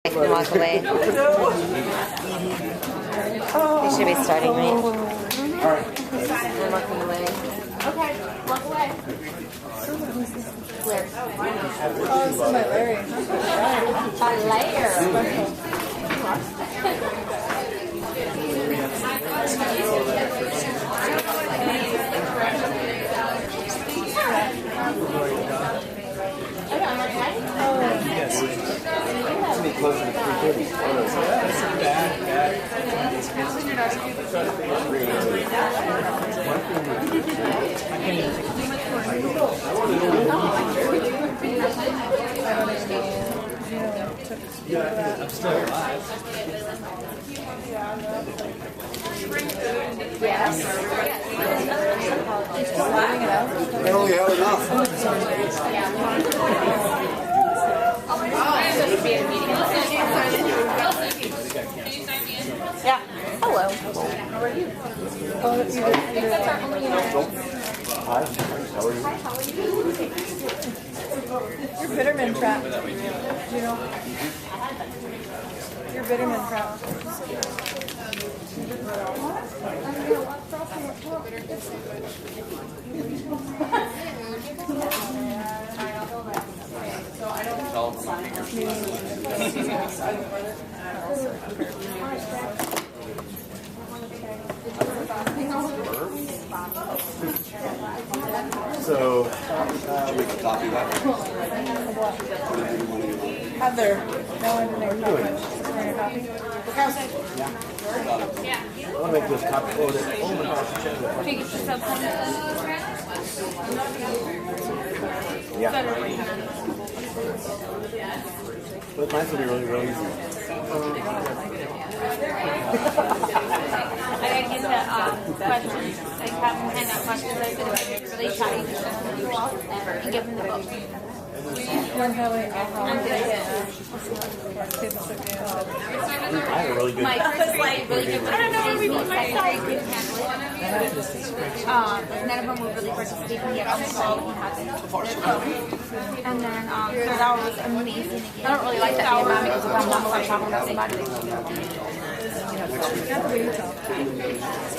I can walk away. They should be starting, right? I'm walking away. Okay, walk away. Where? Oh, it's by Larry. By Lair. Yes. It's going to be closer to 3:30. I'm still alive. Yes. I only have enough. Yeah. Hello. How are you? Oh, I think that's our only Hi, how are you? You're Bitterman trap. You know? You're Bitterman trap. So, we can copy that. Heather. No one didn't know much. I want to make this copy. Oh, my gosh. Yeah. But mine's going to be really, really easy. I gotta get the questions. I have them hand out questions. I said, really chatty. And give them the book. One Haley, I'm good. I have a really good. Mike was like really good. I don't know where we put my side. None of them were really participating yet on the call. And then third hour was amazing. I don't really like that hour because I'm not talking about somebody.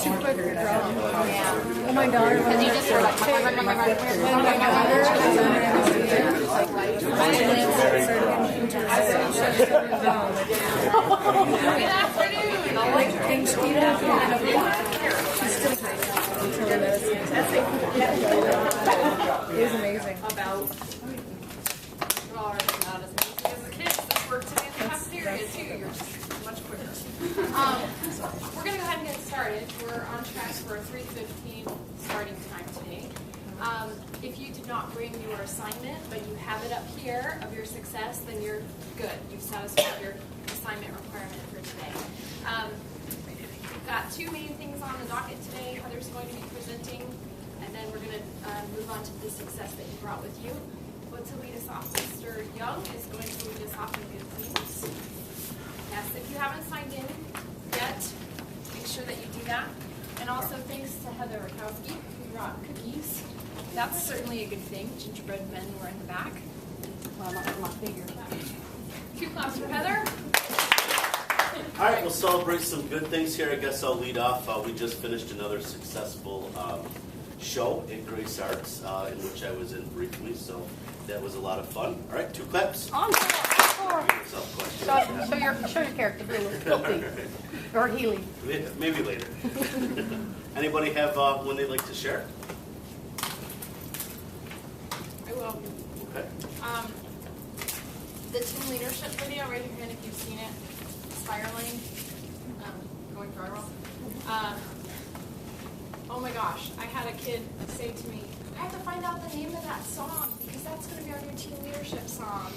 too quick to draw. Oh, my daughter. Because you just were like, Like things speed up and she's still tight until the medicine. It was amazing. We're going to go ahead and get started. We're on track for a 3:15 starting time today. If you did not bring your assignment, but you have it up here of your success, then you're good. You've satisfied your assignment requirement for today. We've got two main things on the docket today. Heather's going to be presenting, and then we're going to move on to the success that you brought with you. But to lead us off, Mr. Young is going to lead us off in good things. Yes, if you haven't signed in yet, make sure that you do that. And also thanks to Heather Rakowski, who brought cookies. That's certainly a good thing. Gingerbread men were in the back. Well, not bigger. 2 claps for Heather. All right, we'll celebrate some good things here. I guess I'll lead off. We just finished another successful show at Grace Arts, in which I was in briefly, so that was a lot of fun. All right, 2 claps. Show your character, Filthy. Or Healy. Maybe later. Anybody have one they'd like to share? I will. Okay. The team leadership video, raise your hand if you've seen it. Spiraling, going viral. Oh my gosh, I had a kid say to me, I have to find out the name of that song because that's going to be our new team leadership song.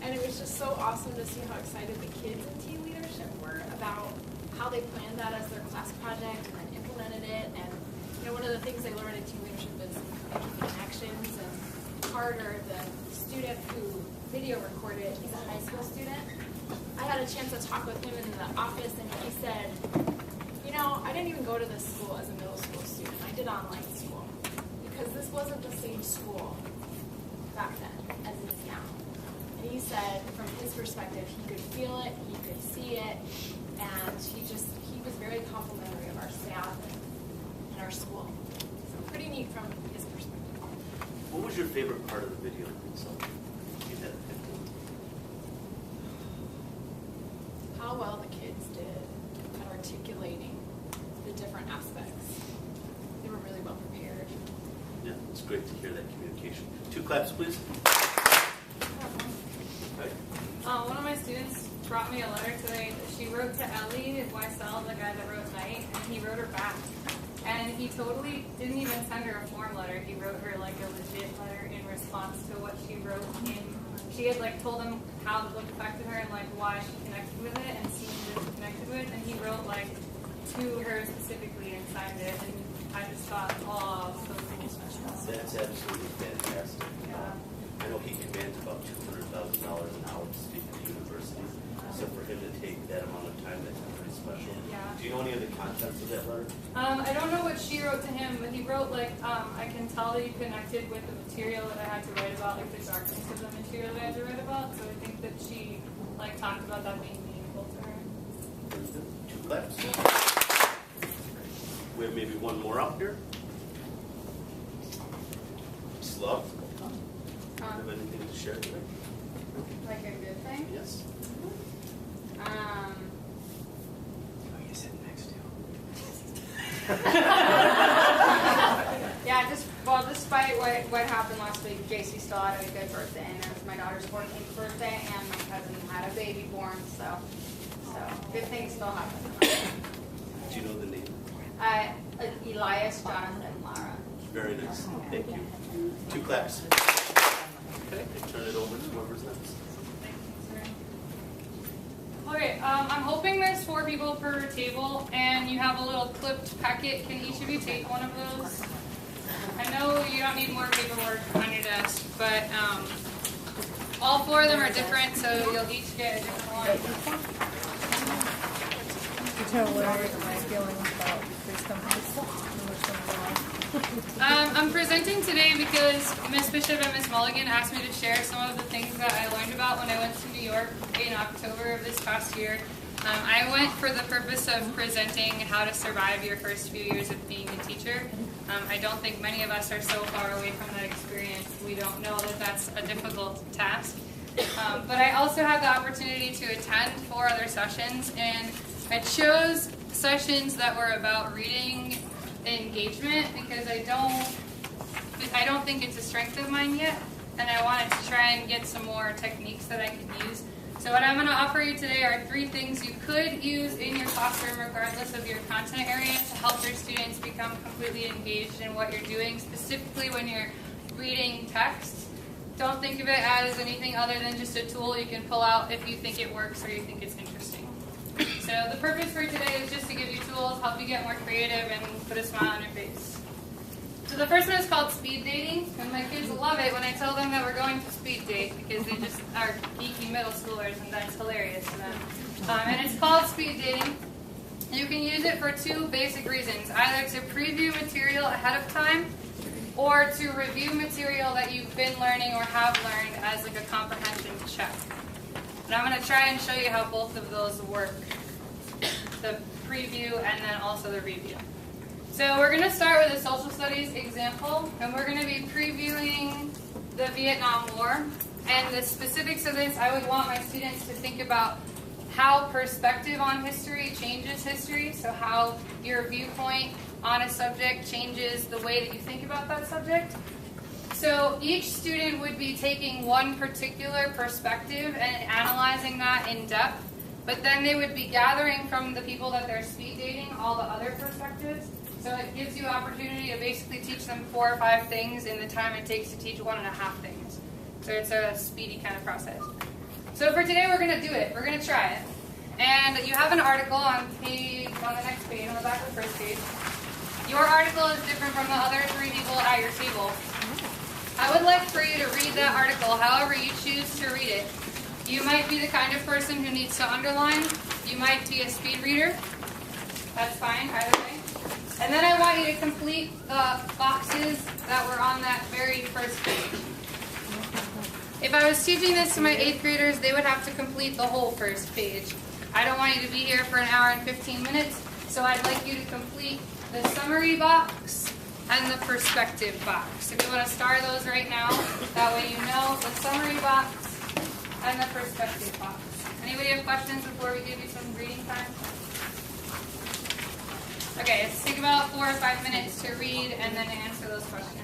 And it was just so awesome to see how excited the kids in team leadership were about how they planned that as their class project and then implemented it. And you know, one of the things they learned in team leadership is making connections. And Carter, the student who video recorded, he's a high school student. I had a chance to talk with him in the office, and he said, you know, I didn't even go to this school as a middle school student. I did online school because this wasn't the same school back then as it is now. And he said from his perspective, he could feel it, he could see it, and he was very complimentary of our staff and our school. So pretty neat from his perspective. What was your favorite part of the video? So, you had a pick one. How well the kids did at articulating the different aspects. They were really well prepared. Yeah, it's great to hear that communication. 2 claps, please. Right. One of my students brought me a letter today that she wrote to Ellie Weissel, the guy that wrote Night, and he wrote her back. And he totally didn't even send her a form letter. He wrote her like a legit letter in response to what she wrote in. She had like told him how the book affected her and like why she connected with it and seemed connected with it. And he wrote like to her specifically and signed it. And I just thought, oh, so cool. That's absolutely fantastic. Yeah. I know he commands about $200,000 an hour to speak at the university. So for him to take that amount of time, that's pretty special. Yeah. Do you know any of the contents of that letter? I don't know what she wrote to him, but he wrote like, I can tell that you connected with the material that I had to write about, like the darkness of the material that I had to write about. So I think that she like talked about that being meaningful to her. 2 claps. We have maybe one more up here. Slav, do you have anything to share today? Like a good thing? Yes. Who are you sitting next to? Yeah, despite what happened last week, JC still had a good birthday, and it was my daughter's 14th birthday, and my cousin had a baby born, so good things still happen. Do you know the name? Elias, Jonathan, and Lara. Very nice. Thank you. 2 claps. Okay, I turn it over to whoever's next. Okay, I'm hoping there's 4 people per table, and you have a little clipped packet. Can each of you take one of those? I know you don't need more paperwork on your desk, but all 4 of them are different, so you'll each get a different one. Tell Larry my feelings about these companies. I'm presenting today because Ms. Bishop and Ms. Mulligan asked me to share some of the things that I learned about when I went to New York in October of this past year. I went for the purpose of presenting how to survive your first few years of being a teacher. I don't think many of us are so far away from that experience. We don't know that that's a difficult task. But I also had the opportunity to attend 4 other sessions, and I chose sessions that were about reading engagement because I don't think it's a strength of mine yet, and I wanted to try and get some more techniques that I could use. So what I'm going to offer you today are 3 things you could use in your classroom regardless of your content area to help your students become completely engaged in what you're doing, specifically when you're reading text. Don't think of it as anything other than just a tool you can pull out if you think it works or you think it's interesting. So the purpose for today is just to give you tools, help you get more creative, and put a smile on your face. So the first one is called speed dating, and my kids love it when I tell them that we're going to speed date because they just are geeky middle schoolers, and that's hilarious to them. And it's called speed dating. You can use it for 2 basic reasons, either to preview material ahead of time or to review material that you've been learning or have learned as like a comprehension check. And I'm going to try and show you how both of those work, the preview and then also the review. So we're going to start with a social studies example, and we're going to be previewing the Vietnam War. And the specifics of this, I would want my students to think about how perspective on history changes history, so how your viewpoint on a subject changes the way that you think about that subject. So each student would be taking one particular perspective and analyzing that in depth, but then they would be gathering from the people that they're speed dating all the other perspectives. So it gives you opportunity to basically teach them 4 or 5 things in the time it takes to teach 1.5 things. So it's a speedy kind of process. So for today we're going to do it. We're going to try it. And you have an article on the next page, on the back of the first page. Your article is different from the other 3 people at your table. I would like for you to read that article however you choose to read it. You might be the kind of person who needs to underline. You might be a speed reader. That's fine, either way. And then I want you to complete the boxes that were on that very first page. If I was teaching this to my 8th graders, they would have to complete the whole first page. I don't want you to be here for an hour and 15 minutes, so I'd like you to complete the summary box and the perspective box. If you want to star those right now, that way you know the summary box and the perspective box. Anybody have questions before we give you some reading time? Okay, let's take about 4 or 5 minutes to read and then answer those questions.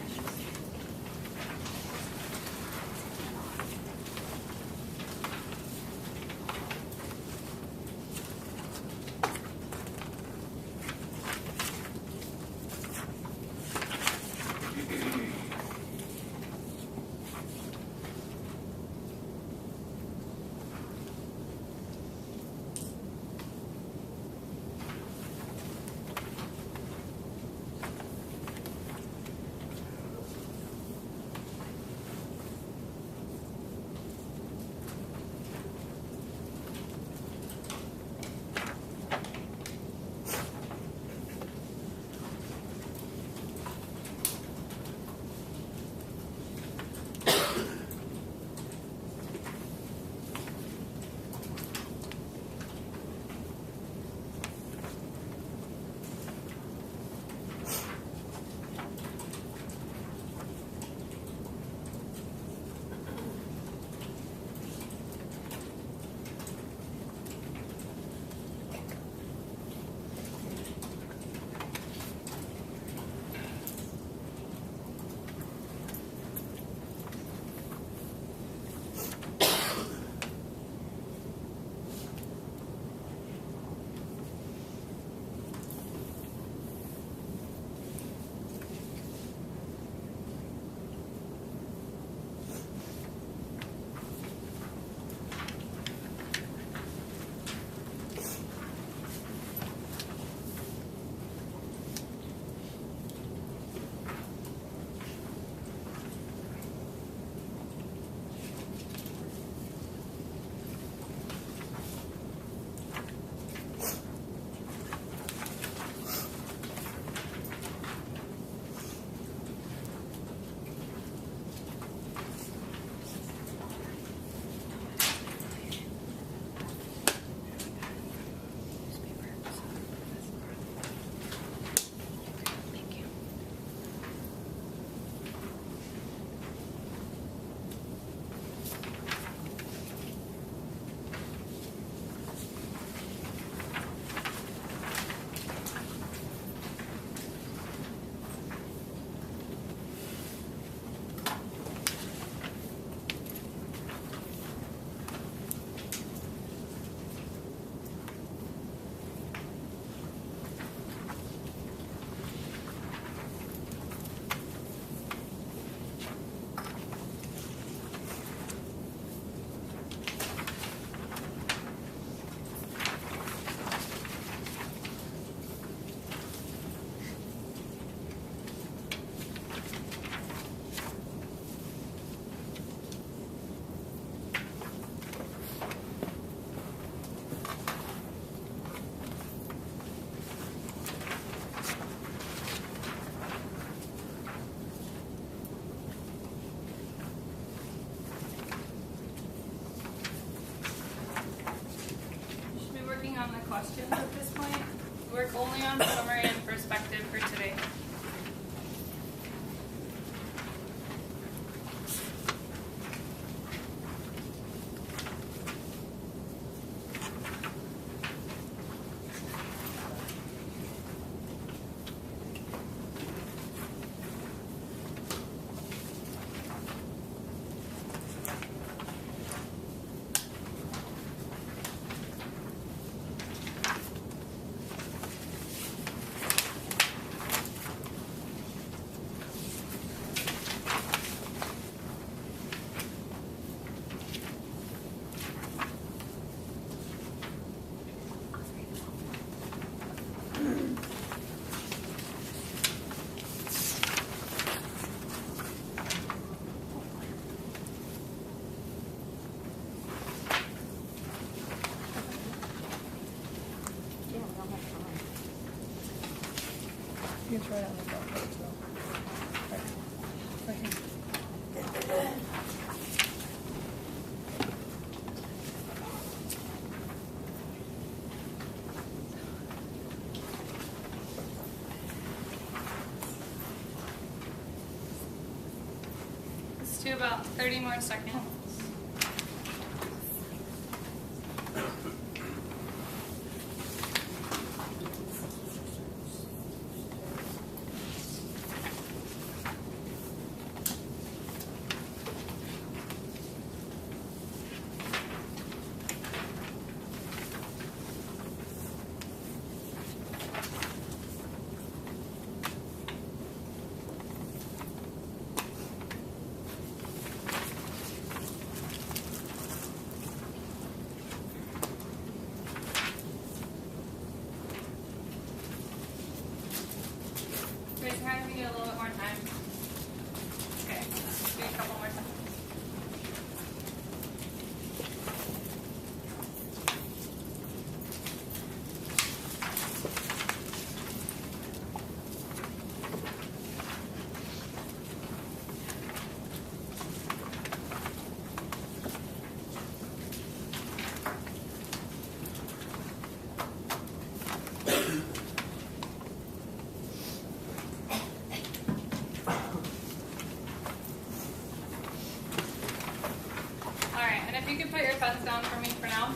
Questions at this point? Work only on summary and perspective for today. It's right on the top page, though. Right here. Let's do about 30 more seconds. Raise your hand if you need a little bit more time. Okay, let's do a couple more seconds. Alright, and if you could put your pens down for me for now.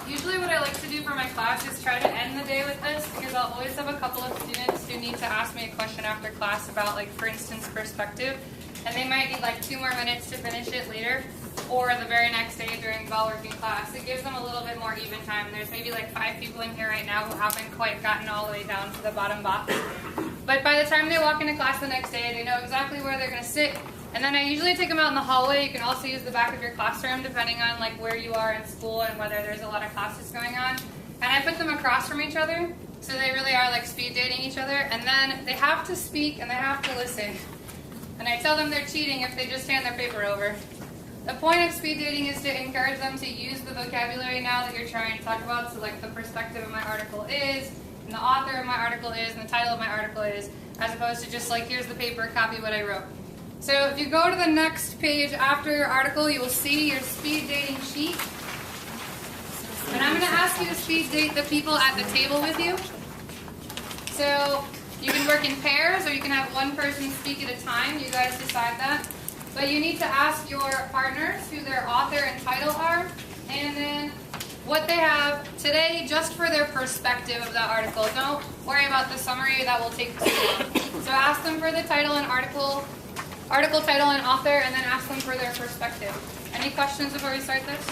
Usually what I like to do for my class is try to end the day with this, because I'll always have a couple of students who need to ask me a question after class about, like, for instance, perspective, and they might need like 2 more minutes to finish it later, or the very next day during while working class. It gives them a little bit more even time. There's maybe like 5 people in here right now who haven't quite gotten all the way down to the bottom box. But by the time they walk into class the next day, they know exactly where they're going to sit. And then I usually take them out in the hallway. You can also use the back of your classroom depending on like where you are in school and whether there's a lot of classes going on. And I put them across from each other, so they really are like speed dating each other. And then they have to speak and they have to listen. And I tell them they're cheating if they just hand their paper over. The point of speed dating is to encourage them to use the vocabulary now that you're trying to talk about. So like the perspective of my article is, and the author of my article is, and the title of my article is, as opposed to just like, here's the paper, copy what I wrote. So if you go to the next page after your article, you will see your speed dating sheet. And I'm going to ask you to speed date the people at the table with you. So you can work in pairs, or you can have one person speak at a time. You guys decide that. But you need to ask your partners who their author and title are, and then what they have today just for their perspective of that article. Don't worry about the summary, that will take too long. So ask them for the title and article title and author, and then ask them for their perspective. Any questions before we start this?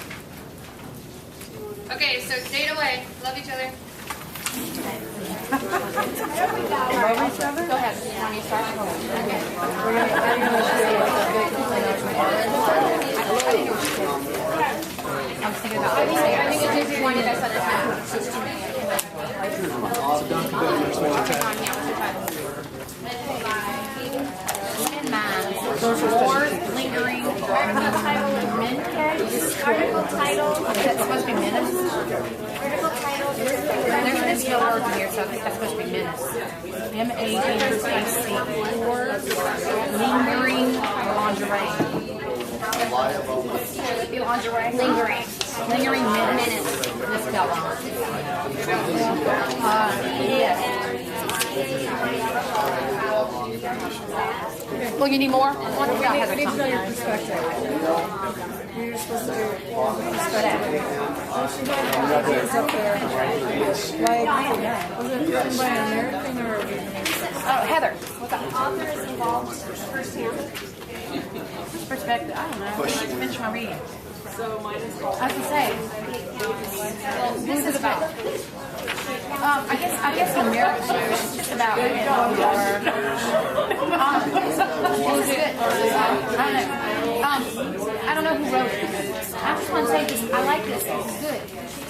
Okay, so date away. Love each other. Go ahead. Want me to start? I was thinking about I think it's just one of us at a time. More lingering. Article title. That's supposed to be minutes. Article title. There's a misspelled word in here, so I think that's supposed to be minutes. M-A-N-C-C. Or lingering lingerie. Lingerie. Lingering. Lingering minutes. Misspelled. Well, you need more? We need to know your perspective. You're supposed to do perspective. It's up there. Like, was it written by an American or a Vietnamese? Oh, Heather. What's up? The author is involved firsthand. Perspective. I don't know. I didn't finish my reading. So mine is I was gonna say. Well, who's it about? I guess America is just about who we are. Who's it? I don't know who wrote it. I just want to say this. I like this. This is good.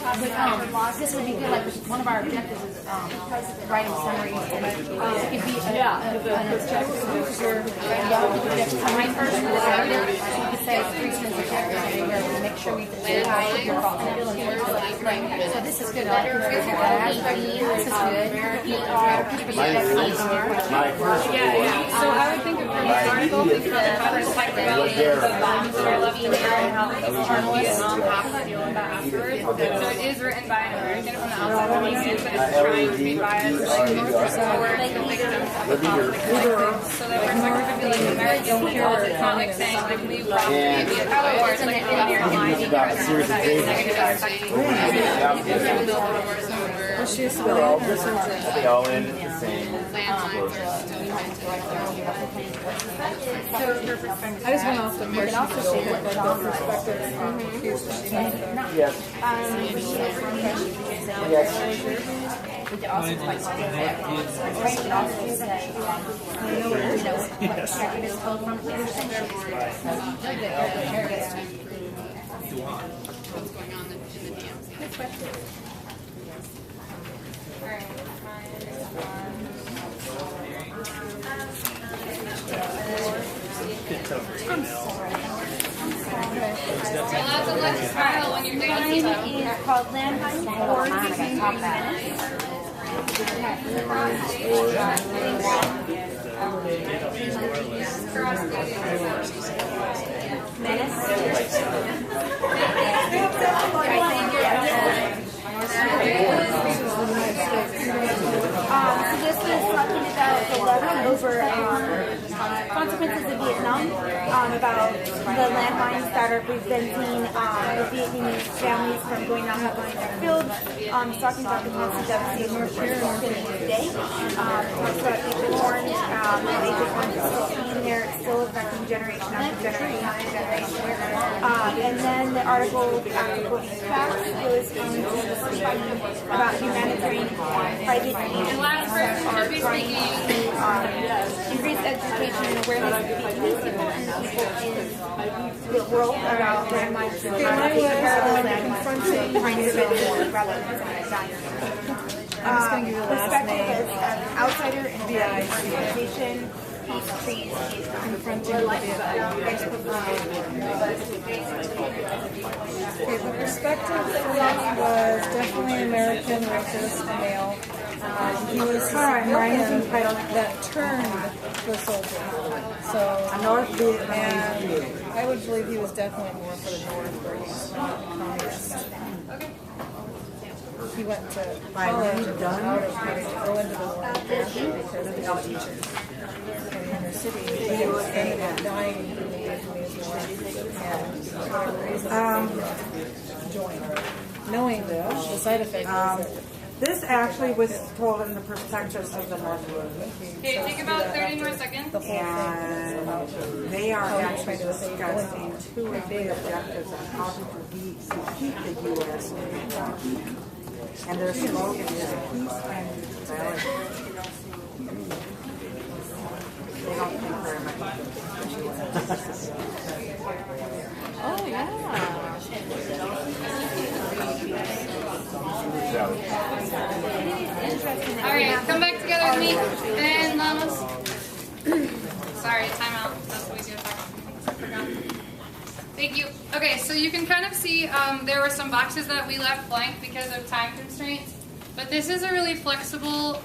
But this would be good. Like one of our objectives is writing summaries. It could be an objective. Summary first. say 3 cents a check, where we make sure we do how it your fault. So this is good. This is good. So I would think of this article because it covers like the bonds that are left in there and how the journalists have to deal with that afterwards. So it is written by an American from the outside looking in, but it's trying to be biased towards the victims of the conflict. So that we're not going to be like American people. It's not like saying like we probably be a power wars like the American line that is negative affecting Well, she's spelling her sentence. They all end at the same. I just went off the question of the perspective. Yes. We could also like right, we could also say, like executives code from really good. what's going on in the DMC. Good question. You're allowed to let smile when you're dancing. Mine is called Landmine or Menace. So this was talking about the levy over consequences of Vietnam, about the landmines that are preventing the Vietnamese families from going out and buying their fields. Talking about the massive devastation today. Talks about Agent Orange, Agent Orange is still being there, it's still affecting generation after generation after generation. And then the article after Quoting Facts goes into the perspective about humanitarian private aid And last person should be speaking. increase education and awareness of Vietnamese people and people in the world about landmines and how to take care of those landmines, trying to prevent war rather than something like that. Perspective as an outsider in a organization, peace, trees, Confronting the Okay, the perspective for me was definitely American racist male. He was American that turned the soldier. So North Vietnam, I would believe he was definitely more for the North, where he's communist. He went to college and out of having to go into the war because he was a teacher in the inner city. But he was ended up dying in the Vietnamese War, and for whatever reason, joined. Knowing this, the side effect was that this actually was told in the perspectives of the North Group. Okay, take about 30 more seconds. the whole thing was about And they are actually discussing two big objectives on how to keep the U.S. in. And their slogan is peace and neutrality. They don't think very much. Oh, yeah. Alright, come back together with me. And Lamas. Sorry, timeout. That's what we do. I forgot. Thank you. Okay, so you can kind of see there were some boxes that we left blank because of time constraints. But this is a really flexible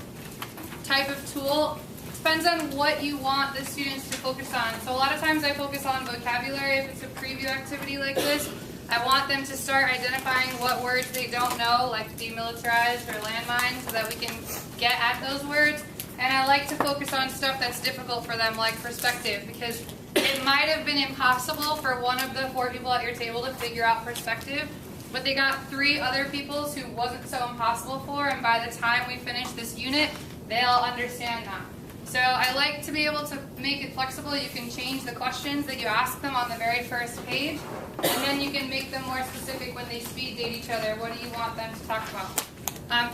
type of tool. Depends on what you want the students to focus on. So a lot of times I focus on vocabulary if it's a preview activity like this. I want them to start identifying what words they don't know, like demilitarized or landmine, so that we can get at those words. And I like to focus on stuff that's difficult for them, like perspective, because it might have been impossible for one of the 4 people at your table to figure out perspective, but they got 3 other people's who wasn't so impossible for, and by the time we finish this unit, they'll understand that. So I like to be able to make it flexible. You can change the questions that you ask them on the very first page, and then you can make them more specific when they speed date each other. What do you want them to talk about?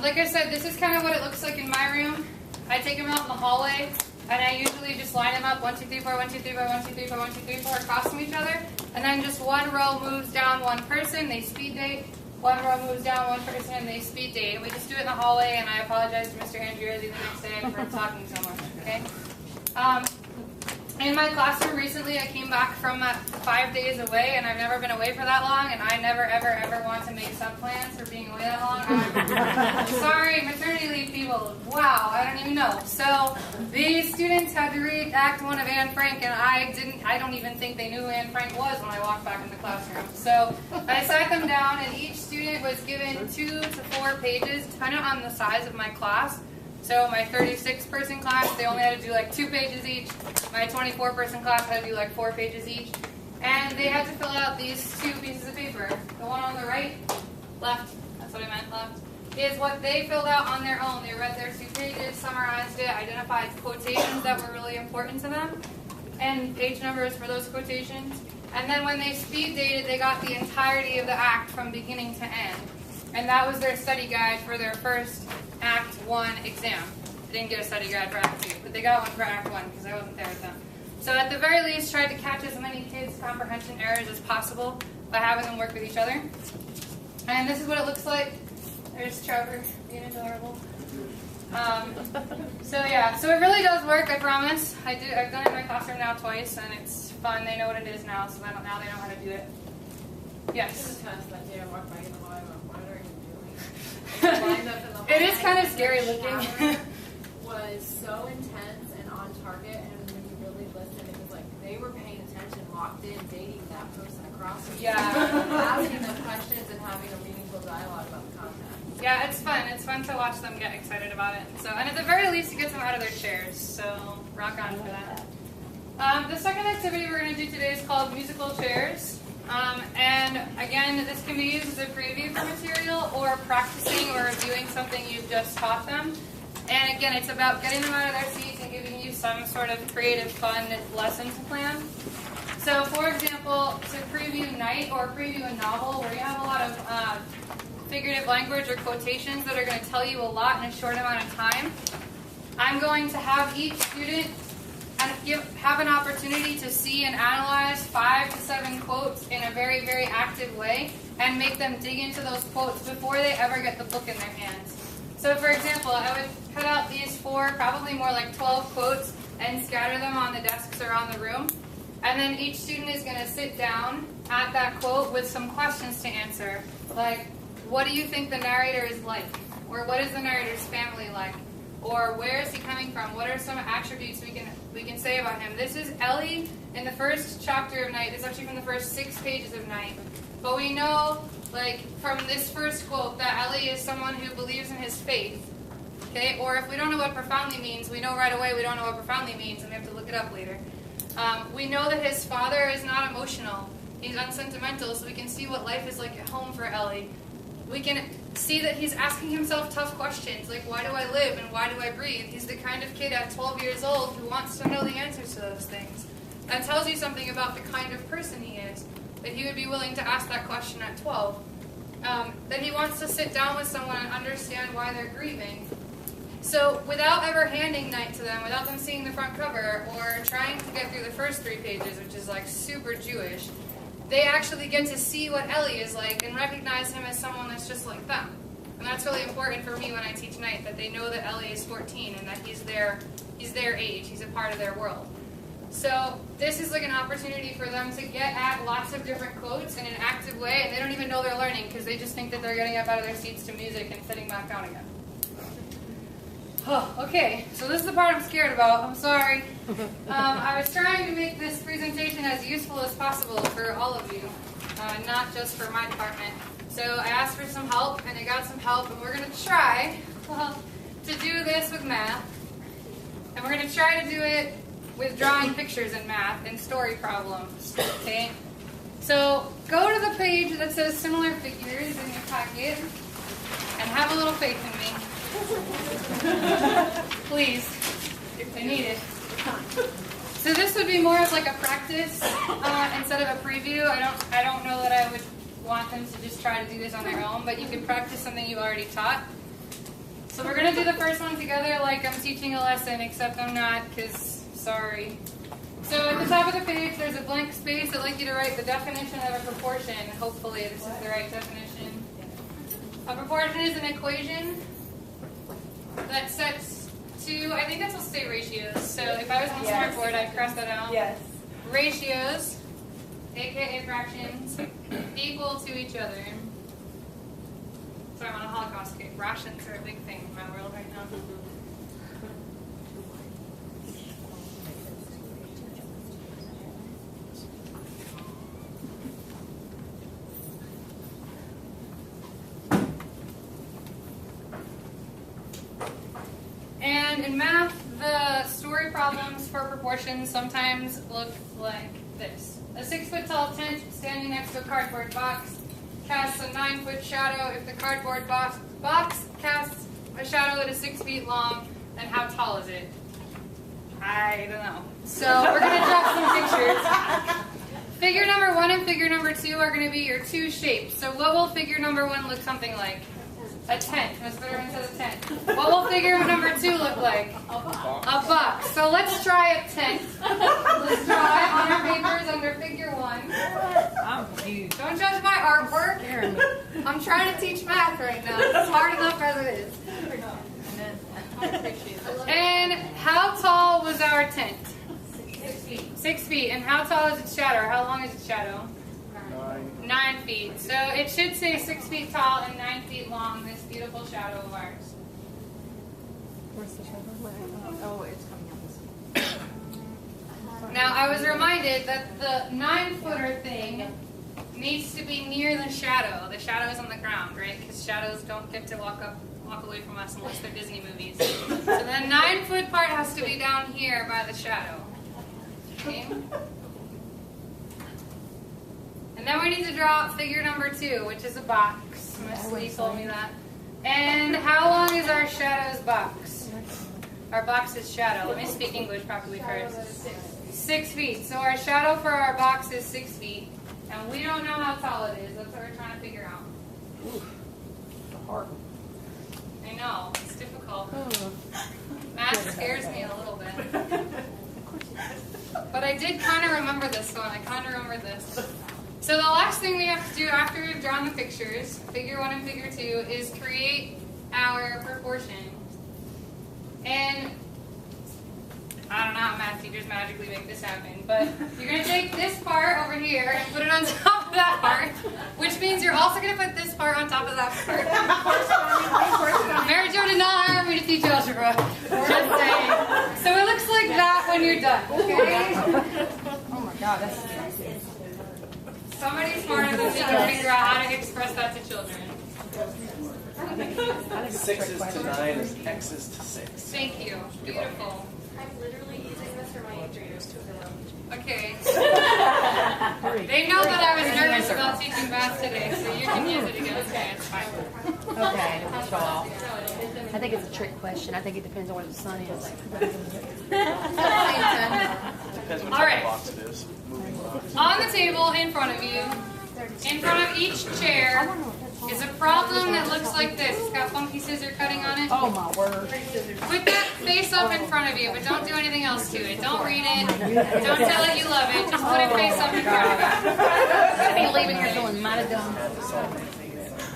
Like I said, this is kind of what it looks like in my room. I take them out in the hallway, and I usually just line them up 1, 2, 3, 4, 1, 2, 3, 4, 1, 2, 3, 4, 1, 2, 3, 4 across from each other, and then just one row moves down one person, they speed date. One row moves down one person, and they speed date. And we just do it in the hallway, and I apologize to Mr. Andrew the next day for talking so much, okay? In my classroom recently, I came back from 5 days away, and I've never been away for that long, and I never, ever, ever want to make sub-plans for being away that long. Sorry, maternity leave people. Wow, I don't even know. So these students had to read Act 1 of Anne Frank, and I don't even think they knew who Anne Frank was when I walked back in the classroom. So I sat them down, and each student was given 2 to 4 pages, depending on the size of my class. So my 36-person class, they only had to do like 2 pages each. My 24-person class had to do like 4 pages each. And they had to fill out these 2 pieces of paper. The one on the right, left, that's what I meant, left, is what they filled out on their own. They read their 2 pages, summarized it, identified quotations that were really important to them, and page numbers for those quotations. And then when they speed dated, they got the entirety of the act from beginning to end. And that was their study guide for their first Act 1 exam. They didn't get a study guide for Act 2, but they got one for Act 1 because I wasn't there with them. So at the very least, tried to catch as many kids' comprehension errors as possible by having them work with each other. And this is what it looks like. There's Trevor being adorable. So yeah, so it really does work, I promise. I've done it in my classroom now twice, and it's fun. They know what it is now, so now they know how to do it. Yes? It is kind of scary looking. Was so intense and on target, and when you really listen, it was like they were paying attention, locked in, dating that person across from you. Asking them questions and having a meaningful dialogue about the content. Yeah, it's fun. It's fun to watch them get excited about it. So, and at the very least, it gets them out of their chairs. So, rock on for that. The second activity we're going to do today is called musical chairs. And again, this can be used as a preview for material or practicing or reviewing something you've just taught them. And again, it's about getting them out of their seats and giving you some sort of creative, fun lesson to plan. So, for example, to preview Night or preview a novel where you have a lot of figurative language or quotations that are going to tell you a lot in a short amount of time, I'm going to have each student have an opportunity to see and analyze 5 to 7 quotes in a very, very active way and make them dig into those quotes before they ever get the book in their hands. So for example, I would cut out these 4, probably more like 12 quotes and scatter them on the desks around the room. And then each student is going to sit down at that quote with some questions to answer. Like, what do you think the narrator is like? Or what is the narrator's family like? Or where is he coming from? What are some attributes we can say about him? This is Ellie in the first chapter of Night. This is actually from the first 6 pages of Night. But we know, like, from this first quote that Ellie is someone who believes in his faith. Okay? Or if we don't know what profoundly means, we know right away we don't know what profoundly means, and we have to look it up later. We know that his father is not emotional. He's unsentimental, so we can see what life is like at home for Ellie. We can see that he's asking himself tough questions, like why do I live and why do I breathe? He's the kind of kid at 12 years old who wants to know the answers to those things. That tells you something about the kind of person he is, that he would be willing to ask that question at 12. That he wants to sit down with someone and understand why they're grieving. So without ever handing Night to them, without them seeing the front cover, or trying to get through the first 3 pages, which is like super Jewish, they actually get to see what Ellie is like and recognize him as someone that's just like them. And that's really important for me when I teach Night, that they know that Ellie is 14 and that he's their age, he's a part of their world. So this is like an opportunity for them to get at lots of different quotes in an active way, and they don't even know they're learning because they just think that they're getting up out of their seats to music and sitting back down again. Oh, okay, so this is the part I'm scared about. I'm sorry. I was trying to make this presentation as useful as possible for all of you, not just for my department. So I asked for some help, and I got some help, and we're going to try to do this with math. And we're going to try to do it with drawing pictures in math and story problems. Okay? So go to the page that says similar figures in your packet, and have a little faith in me. Please, I need it. So this would be more of like a practice instead of a preview. I don't know that I would want them to just try to do this on their own, but you can practice something you already taught. So we're going to do the first one together like I'm teaching a lesson, except I'm not, because sorry. So at the top of the page, there's a blank space. I'd like you to write the definition of a proportion. Hopefully this is the right definition. A proportion is an equation that sets to, I think that's will say ratios. So if I was on the smartboard, I'd cross that out. Yes. Ratios, aka fractions, equal to each other. So I'm on a Holocaust kick. Rations are a big thing in my world right now. And in math, the story problems for proportions sometimes look like this. A 6-foot-tall tent standing next to a cardboard box casts a 9-foot shadow. If the cardboard box casts a shadow that is 6 feet long, then how tall is it? I don't know. So we're going to draw some pictures. Figure number 1 and figure number 2 are going to be your two shapes. So what will figure number 1 look something like? A tent. Ms. Bitterman says a tent. What will figure number 2 look like? A box. So let's try a tent. Let's draw it on our papers under figure 1. I'm confused. Don't judge my artwork. I'm trying to teach math right now. It's hard enough as it is. And how tall was our tent? 6 feet. 6 feet. And how tall is its shadow? How long is its shadow? 9 feet. So it should say 6 feet tall and 9 feet long, this beautiful shadow of ours. Where's the shadow? Oh, it's coming out this way. Now I was reminded that the 9-footer thing needs to be near the shadow. The shadow is on the ground, right? Because shadows don't get to walk away from us unless they're Disney movies. So the 9-foot part has to be down here by the shadow. Okay? And then we need to draw figure number 2, which is a box. Miss Lee told me that. And how long is our shadow's box? Our box's shadow. Let me speak English properly first. 6 feet. So our shadow for our box is 6 feet. And we don't know how tall it is. That's what we're trying to figure out. I know. It's difficult. Math scares me a little bit. But I did kind of remember this one. I kind of remember this. So the last thing we have to do after we've drawn the pictures, figure 1 and figure 2, is create our proportion. And I don't know how math teachers magically make this happen, but you're going to take this part over here and put it on top of that part, which means you're also going to put this part on top of that part. Mary Jo did not hire me to teach algebra. Just saying. So it looks like that when you're done, okay? Oh my god, that's scary. Somebody smarter than me can figure out how to express that to children. 6 is to 9 is X is to 6. Thank you. Beautiful. I'm literally using this for my 8th graders to Okay. They know that I was nervous about teaching math today, so you can use it against me. It's fine. Okay, show off. I think it's a trick question. I think it depends on where the sun is. Depends what All type right. of box it is. Moving box. On the table in front of you, in front of each chair, is a problem that looks like this. It's got funky scissor cutting on it. Oh my word. Put that face up in front of you, but don't do anything else to it. Don't read it. Don't tell it you love it. Just put it face up in front of you. I'll be leaving here feeling mighty dumb.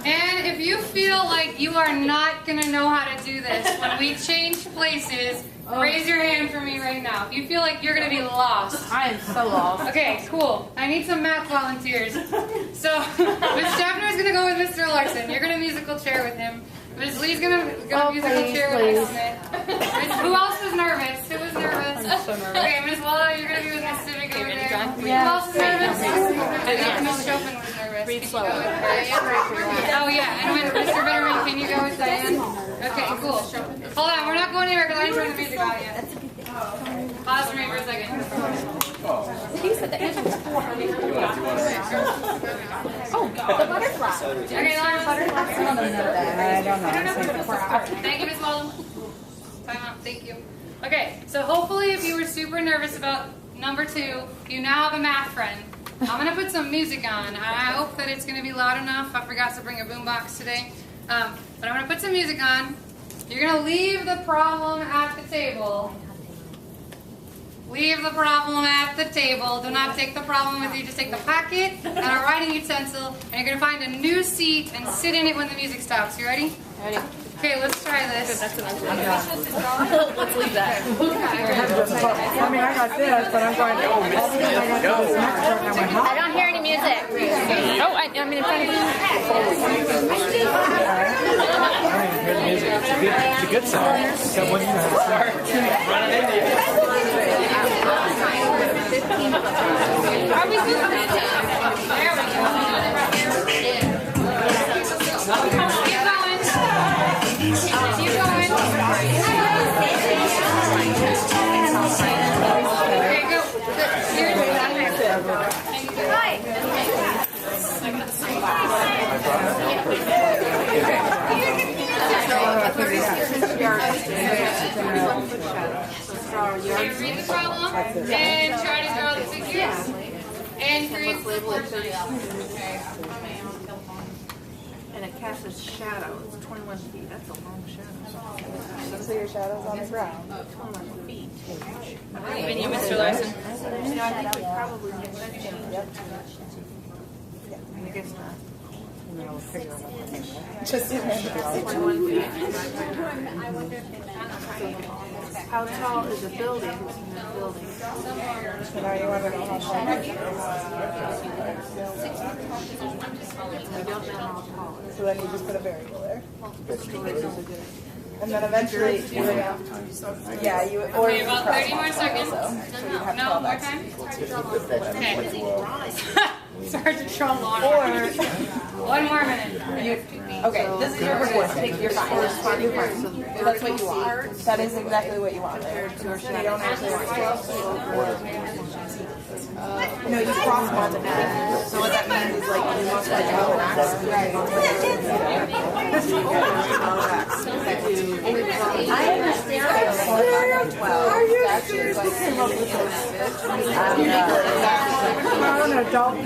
And if you feel like you are not going to know how to do this when we change places, raise your hand for me right now. If you feel like you're going to be lost. I am so lost. Okay, cool. I need some math volunteers. So, Ms. Schaffner is going to go with Mr. Larson. You're going to musical chair with him. Ms. Lee's going to go musical chair with Ms. Smith. Who else was nervous? Who was nervous? I'm so nervous. Okay, Ms. Waller, you're going to be with Ms. Civic over there. Who Yeah. else was nervous? I think Ms. Chopin was nervous. Read Can you slower. go with her? Oh, yeah. And when Mr. Bitterman, can you go with Diane? Okay, cool. Hold on, we're not going anywhere because I didn't turn the music out yet. Pause for me for a second. He said the answer was 4. Oh, the butterfly. Okay, Lauren. I don't know. Thank you, Ms. Walden. Time out. Thank you. Okay, so hopefully if you were super nervous about number 2, you now have a math friend. I'm going to put some music on. I hope that it's going to be loud enough. I forgot to bring a boombox today. But I'm going to put some music on. You're going to leave the problem at the table. Leave the problem at the table. Do not take the problem with you. Just take the packet and a writing utensil, and you're going to find a new seat and sit in it when the music stops. You ready? Ready? Okay, let's try this. Let's leave that. I mean, I got this, but I'm going, I got this next part, and I went, huh? I don't hear any music. Oh, I'm in front of you. It's a good song. Someone knows how to start. Running into you. Are we good? There we go. Keep going. Keep going. Okay, go. Here. Hi. Okay, read the problem and try to draw the figures and create the proportions. And it casts a shadow. It's 21 feet. That's a long shadow. So your shadow's on the ground. 21 feet. Even you, Mr. Larson. I think we probably can change it. I guess not. Just 21 feet. How tall is a building? So now you want to know how tall it is. We don't know how tall it is. So then you just put a variable there. And then eventually you would have, yeah, you would, or Okay, about 30 more seconds. No, more time? Okay. Start to draw long. or, 1 more minute. okay, this is your proportion. You're fine. You're fine. That's what you want. That is exactly what you want there. You don't actually want no, you cross multiply. So what that means is like you multiply all x. I understand. Are you serious? We came up with this. I'm an adult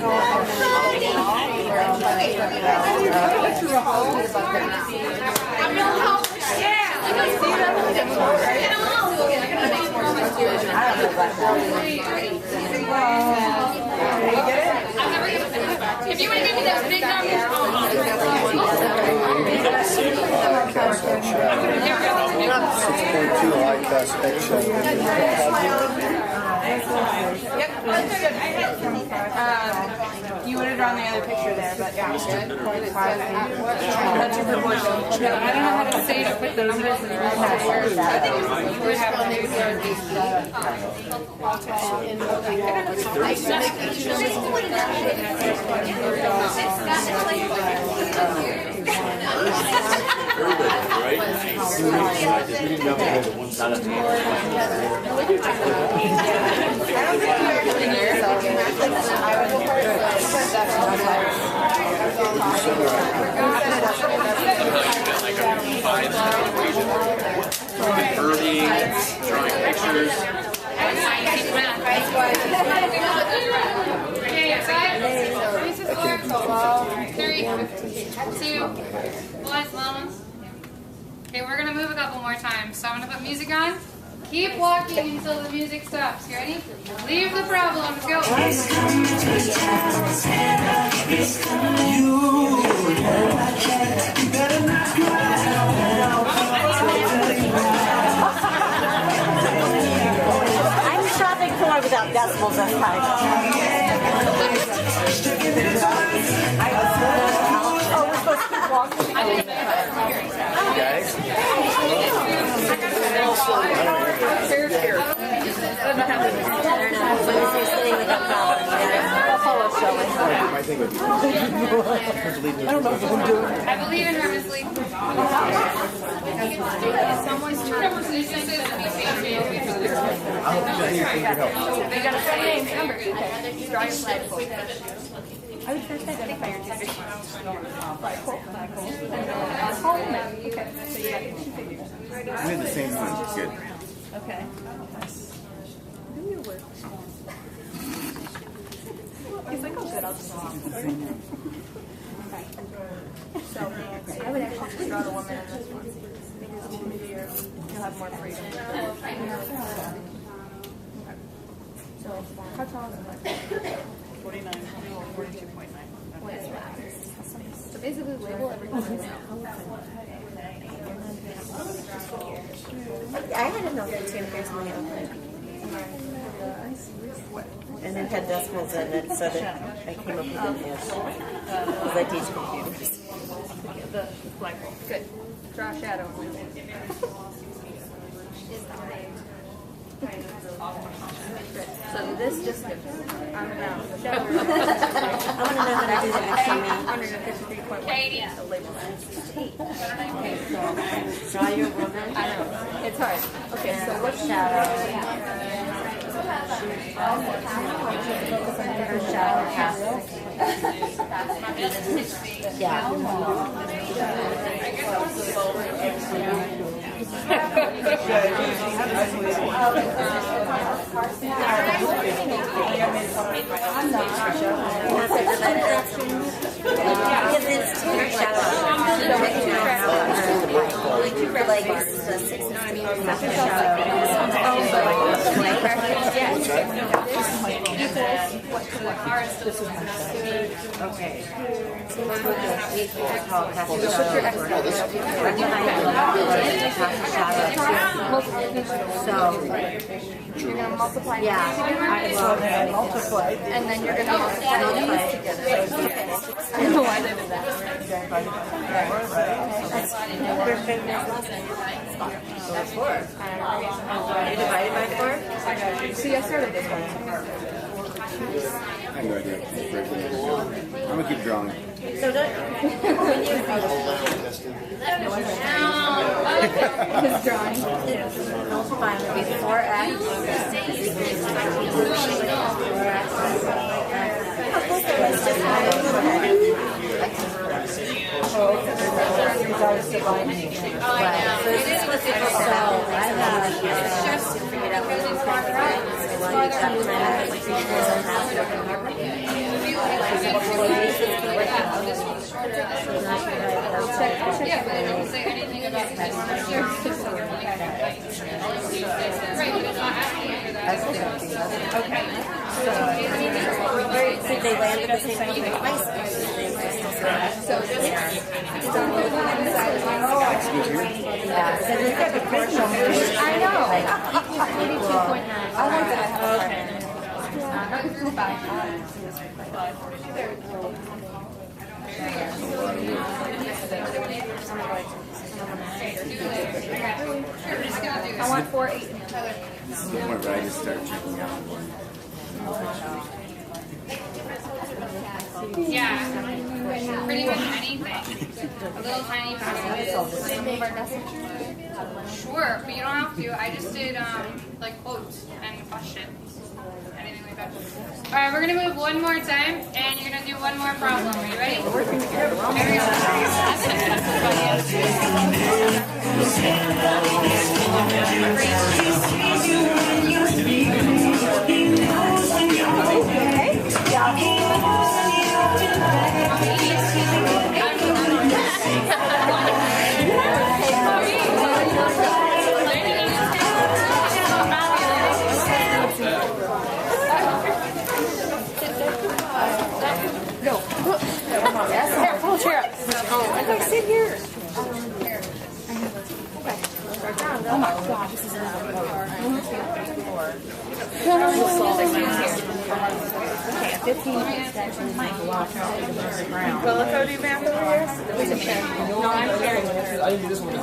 If you want to give me those big numbers, you would have drawn the other picture there, but yeah, good. 0.5. That's your proportion. I don't know how to say to put the numbers in the right order. I think you would have to maybe Birding, drawing pictures. Okay, 5, 3, 2, 1, Mama. Okay, we're gonna move a couple more times. So I'm gonna put music on. Keep walking until the music stops. You ready? Leave the problems. Go. I'm shopping for without decimals this time. Oh, we're supposed to keep walking. I believe in her, Miss Lee. This just says to be patient. They got a name, number. Draw your flag. I would first identify your two figures. Okay, so you got your 2 figures. We had the same one. Good. Okay. Do your work. He's like, oh good, I'll just walk. So, I would actually draw the woman in this one. Because you'll have more freedom. So, how tall is it? 49, 42.9. So basically label everything. had a note too. Here's my outfit. And then had decimals in it so that I came up with an ish. Because I teach computers. The flagpole. Good. Draw a shadow. So this just goes on the ground. I want to know how to do that next to me. 153.1. Katie. The label. Okay, so draw your woman. I know. It's hard. Okay, so what's Shadow. Her shadow half. Because it's two shadows. Like the 6 Okay. you're going to multiply Yeah. Multiply. and then you're going to multiply these together. I don't know why they did that. So that's 4. You divided by 4? See, I started this one. I have no idea what the first thing is. I'm gonna keep drawing. So His drawing. multiply would be 4x. Yeah, but it doesn't say anything about the right, but it's not asking for that. Okay. So they landed at the same place. So this Yeah, so this is a proportional measure. I know. 82.9. I like that I have I want 4, 8. This is the point where I just start checking out. Yeah, pretty much anything. A little tiny packet. Sure, but you don't have to. I just did like quotes and questions. Anything like that. Alright, we're gonna move one more time and you're gonna do one more problem. Are you ready? Sit here. Oh my god, this is another card. 15 might go off the ground. Will it go do math over here? We can share. No, I'm sharing with her. I didn't do this one. Oh,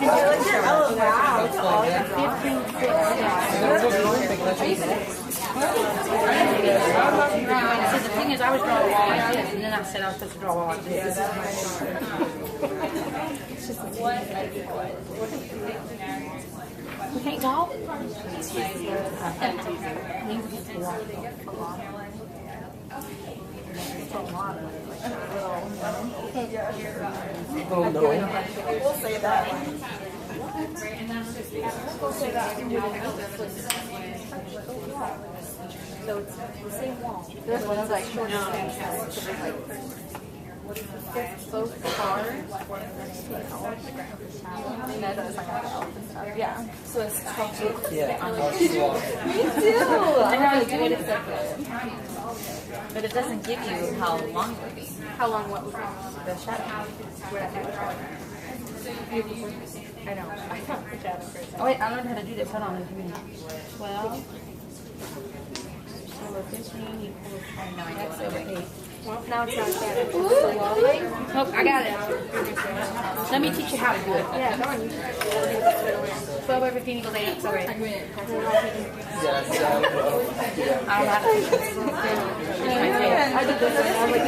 So the thing is, I was drawing all like this, and then I said I was supposed to draw all like this. We can't go? Oh no. We'll say that. We'll say that. So it's the same wall. This one's like short both cars. Yeah. So it's 12. Yeah. Me too. I'm really good at that. But it doesn't give you how long it would be. How long what would be the shadow? I know. Oh wait, I learned how to do this. Hold on. 12. Over 15 equals 29. That's over 8. Well, now it's not that. Oh, I got it. Let me teach you how to do it. Yeah, go on. 12 over 15 equals 8. Sorry. I don't know how to do this. I did this one. I'm like,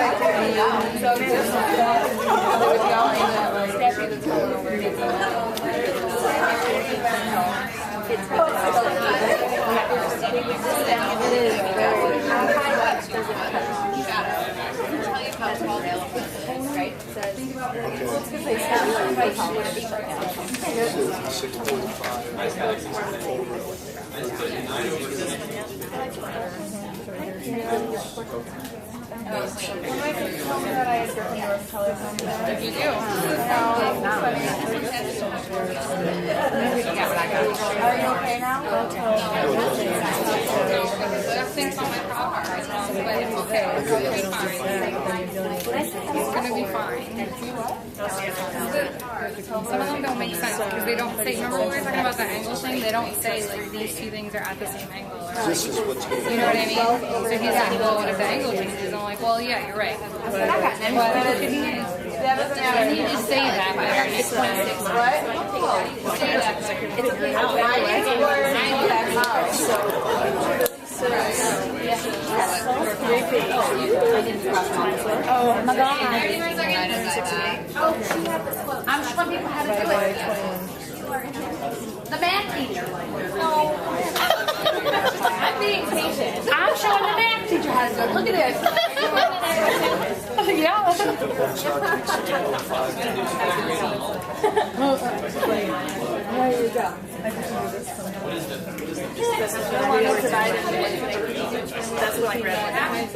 You do. Are you okay now? That thing's on my car. But it's okay. It's gonna be fine. It's gonna be fine. Some of them don't make sense because they don't say. Remember we were talking about the angle thing? They don't say like these two things are at the same angle. Or, like, you know what I mean? So he's like, well, what if the angle changes? I'm like, well, yeah, you're right. But you need to say that. It's 0.6. What? Say that. Oh my God. I'm showing people how to do it. The math teacher. I'm being patient. I'm showing the math teacher how to do it. Look at this. Yeah. There you go.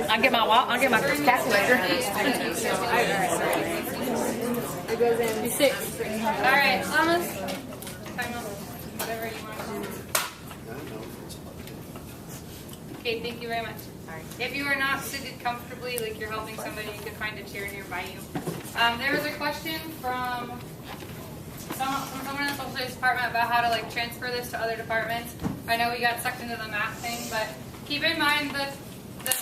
I'll get my calculator. It goes in 6. All right, Thomas. Time up. Whatever you want to do. Okay, thank you very much. If you are not seated comfortably, like you're helping somebody, you can find a chair nearby you. There was a question from someone in the social studies department about how to like transfer this to other departments. I know we got sucked into the math thing, but keep in mind that the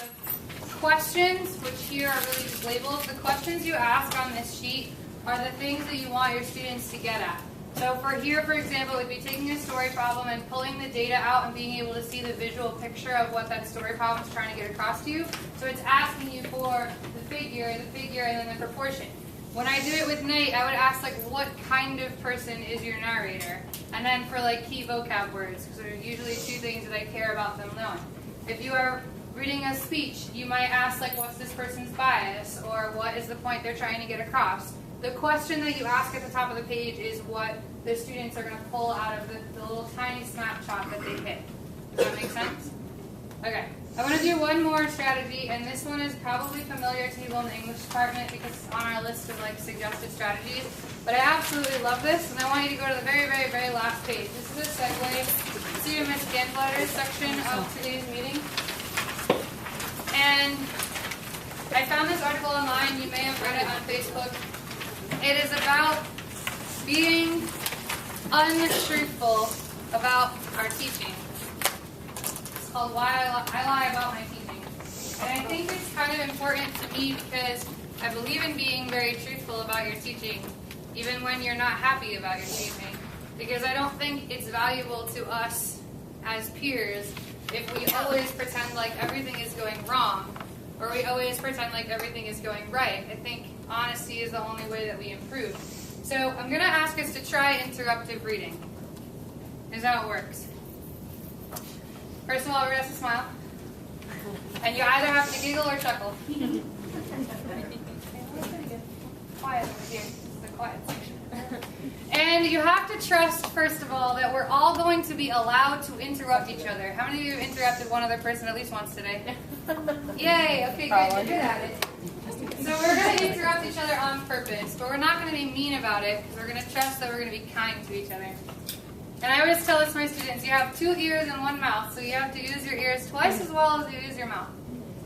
questions, which here are really just labeled, the questions you ask on this sheet are the things that you want your students to get at. So for here, for example, it would be taking a story problem and pulling the data out and being able to see the visual picture of what that story problem is trying to get across to you. So it's asking you for the figure, and then the proportion. When I do it with Nate, I would ask like, what kind of person is your narrator? And then for like key vocab words, because there are usually 2 things that I care about them knowing. If you are reading a speech, you might ask like, what's this person's bias? Or what is the point they're trying to get across? The question that you ask at the top of the page is what the students are going to pull out of the little tiny snapshot that they hit. Does that make sense? Okay. I want to do one more strategy, and this one is probably familiar to people in the English department because it's on our list of like suggested strategies. But I absolutely love this, and I want you to go to the very, very, very last page. This is a segue to Ms. Ganfletter's section of today's meeting. And I found this article online. You may have read it on Facebook. It is about being untruthful about our teaching. It's called Why I Lie About My Teaching. And I think it's kind of important to me because I believe in being very truthful about your teaching, even when you're not happy about your teaching. Because I don't think it's valuable to us as peers if we always pretend like everything is going wrong, or we always pretend like everything is going right. I think honesty is the only way that we improve. So I'm going to ask us to try interruptive reading. Here's how it works. First of all, everyone has to smile. And you either have to giggle or chuckle. Quiet over here. This is the quiet section. And you have to trust, first of all, that we're all going to be allowed to interrupt each other. How many of you interrupted one other person at least once today? Yay! Okay, great. You're good at it. So we're going to interrupt each other on purpose, but we're not going to be mean about it because we're going to trust that we're going to be kind to each other. And I always tell this to my students, you have 2 ears and 1 mouth, so you have to use your ears twice as well as you use your mouth.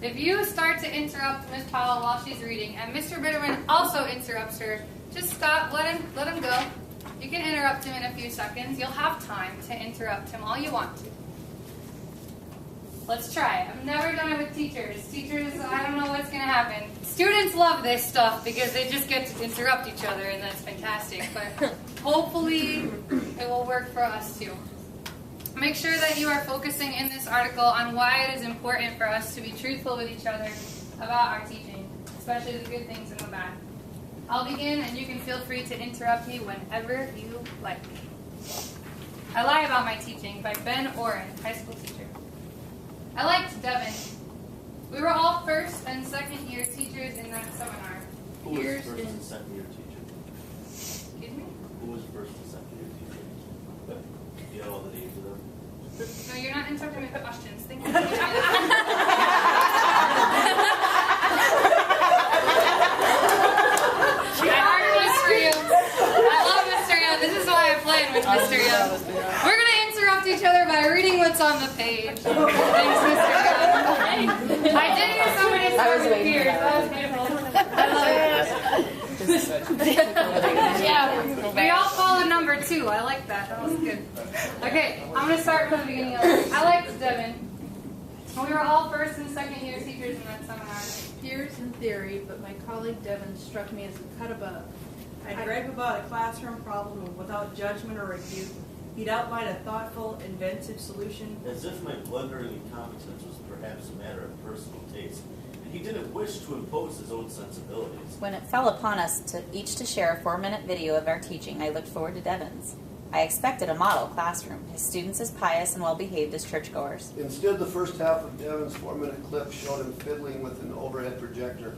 If you start to interrupt Ms. Powell while she's reading, and Mr. Bitterman also interrupts her, just stop, let him go. You can interrupt him in a few seconds. You'll have time to interrupt him all you want to. Let's try it. I've never done it with teachers. Teachers, I don't know what's going to happen. Students love this stuff because they just get to interrupt each other, and that's fantastic. But hopefully it will work for us too. Make sure that you are focusing in this article on why it is important for us to be truthful with each other about our teaching, especially the good things and the bad. I'll begin, and you can feel free to interrupt me whenever you like. I Lie About My Teaching by Ben Oren, high school teacher. I liked Devin. We were all first and second year teachers in that seminar. Who was first and second year teacher? Excuse me? Who was first and second year teacher? Do you have all the names of them? No, you're not interrupting my questions. Thank you. I love Mr. Young. This is why I'm playing with Mr. Young. We're going to interrupt each other by reading what's on the page. Thanks, Mr. Young. I did hear somebody start with tears. That was beautiful. I love it. Yeah. We all followed number 2. I like that. That was good. Okay, I'm going to start from the beginning of it. I liked Devin. We were all first and second year teachers in that seminar. Peers in theory, but my colleague Devin struck me as a cut above. I'd gripe about a classroom problem without judgment or rebuke. He'd outline a thoughtful, inventive solution. As if my blundering incompetence was perhaps a matter of personal taste, and he didn't wish to impose his own sensibilities. When it fell upon us each to share a 4-minute video of our teaching, I looked forward to Devin's. I expected a model classroom, his students as pious and well-behaved as churchgoers. Instead, the first half of Devin's 4-minute clip showed him fiddling with an overhead projector.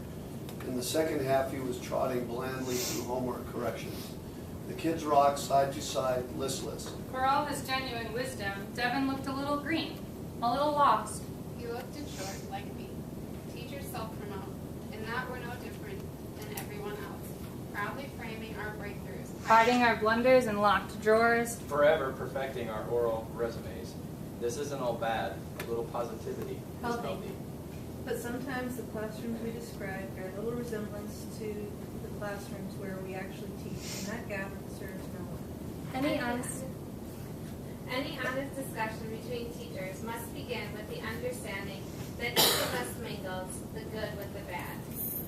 In the second half, he was trotting blandly through homework corrections. The kids rocked side to side, listless. For all his genuine wisdom, Devin looked a little green, a little lost. He looked in short like me. Teachers self-promote, in that we're no different than everyone else, proudly framing our breakthroughs, Hiding our blunders in locked drawers. Forever perfecting our oral resumes. This isn't all bad. A little positivity is healthy. But sometimes the classrooms we describe bear little resemblance to the classrooms where we actually teach, and that gap serves no one. Any honest discussion between teachers must begin with the understanding that each of us mingles the good with the bad.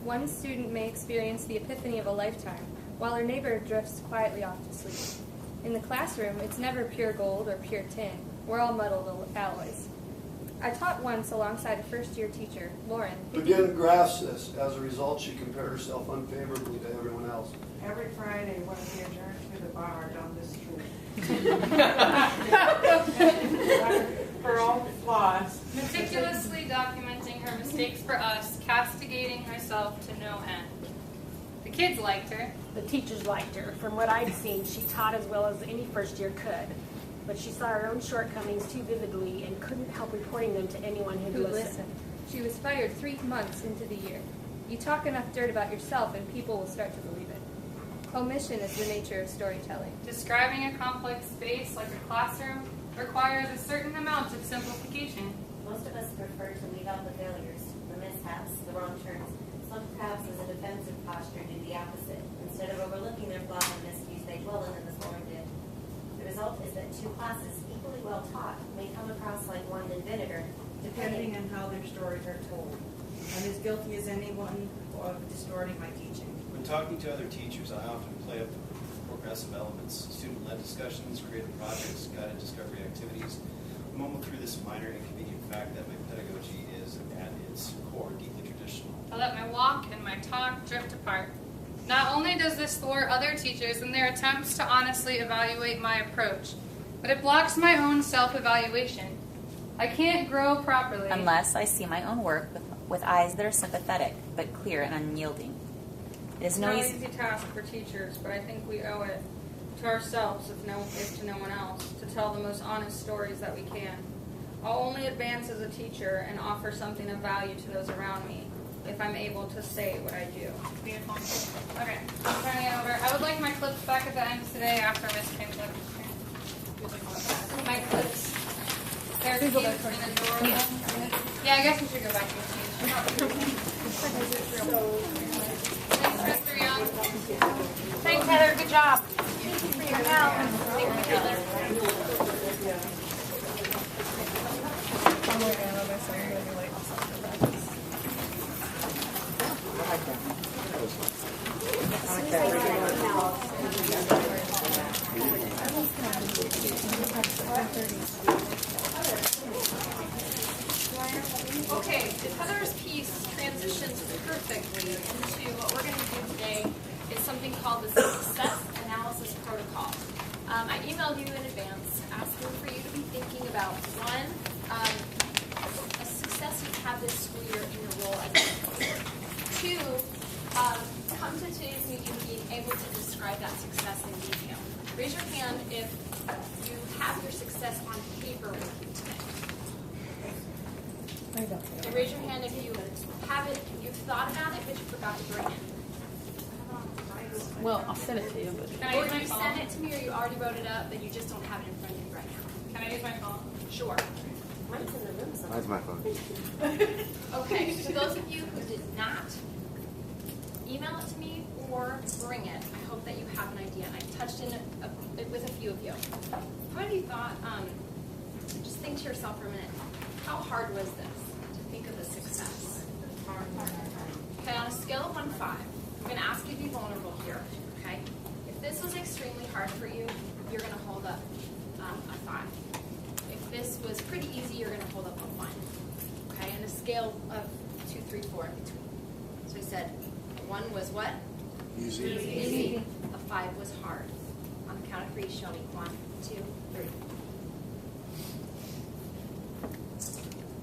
One student may experience the epiphany of a lifetime, while her neighbor drifts quietly off to sleep. In the classroom, it's never pure gold or pure tin. We're all muddled alloys. I taught once alongside a first-year teacher, Lauren. Who didn't grasp this. As a result, she compared herself unfavorably to everyone else. Every Friday when we adjourn to the bar down the street. For all flaws. Meticulously documenting her mistakes for us, castigating herself to no end. The kids liked her. The teachers liked her. From what I'd seen, she taught as well as any first year could. But she saw her own shortcomings too vividly and couldn't help reporting them to anyone who'd listen. She was fired 3 months into the year. You talk enough dirt about yourself and people will start to believe it. Omission is the nature of storytelling. Describing a complex space like a classroom requires a certain amount of simplification. Most of us prefer to leave out the failures, the mishaps, the wrong turns. Some perhaps as a defensive posture do the opposite. Instead of overlooking their flaws and miscues, they dwell in them as Lauren did. The result is that 2 classes equally well taught may come across like wine and vinegar, depending on how their stories are told. I'm as guilty as anyone of distorting my teaching. When talking to other teachers, I often play up the progressive elements, student-led discussions, creative projects, guided discovery activities. I'm almost through this minor inconvenient fact that my pedagogy is, at its core, deeply traditional. I let my walk and my talk drift apart. Not only does this thwart other teachers in their attempts to honestly evaluate my approach, but it blocks my own self-evaluation. I can't grow properly unless I see my own work with eyes that are sympathetic, but clear and unyielding. It is It's no no easy easy task for teachers, but I think we owe it to ourselves, if to no one else, to tell the most honest stories that we can. I'll only advance as a teacher and offer something of value to those around me if I'm able to say what I do. Beautiful. Okay, I'm turning it over. I would like my clips back at the end today after Miss Kim's up. My clips. They're keys in a drawer. Yeah, I guess we should go back to the page. Thanks, Mr. Young. Thanks, Heather. Good job. Thank you for your help. Thank you, Heather. Okay, Heather's piece transitions perfectly into what we're going to do today is something called the Success Analysis Protocol. I emailed you in advance asking for you to be thinking about one, a success you've had this school year in your role as a teacher. Two, come to today's meeting being able to describe that success in detail. Raise your hand if you have your success on paper with you today. And raise your hand if you have it, you've thought about it, but you forgot to bring it. Well, I'll send it to you, but. Or you send it to me, or you already wrote it up, but you just don't have it in front of you right now. Can I use my phone? Sure. Mine's in the room somewhere. Mine's my phone. Okay, for those of you who did not email it to me or bring it, I hope that you have an idea. And I touched in it with a few of you. How many of you thought, just think to yourself for a minute, how hard was this to think of a success? Okay, on a scale of 1 to 5, I'm going to ask you to be vulnerable here, okay? If this was extremely hard for you, you're going to hold up a 5. If this was pretty easy, you're going to hold up a 1. Okay, and a scale of 2, 3, 4 in between. So we said 1 was what? Easy. Easy. A 5 was hard. On the count of 3, show me. 1, 2, 3.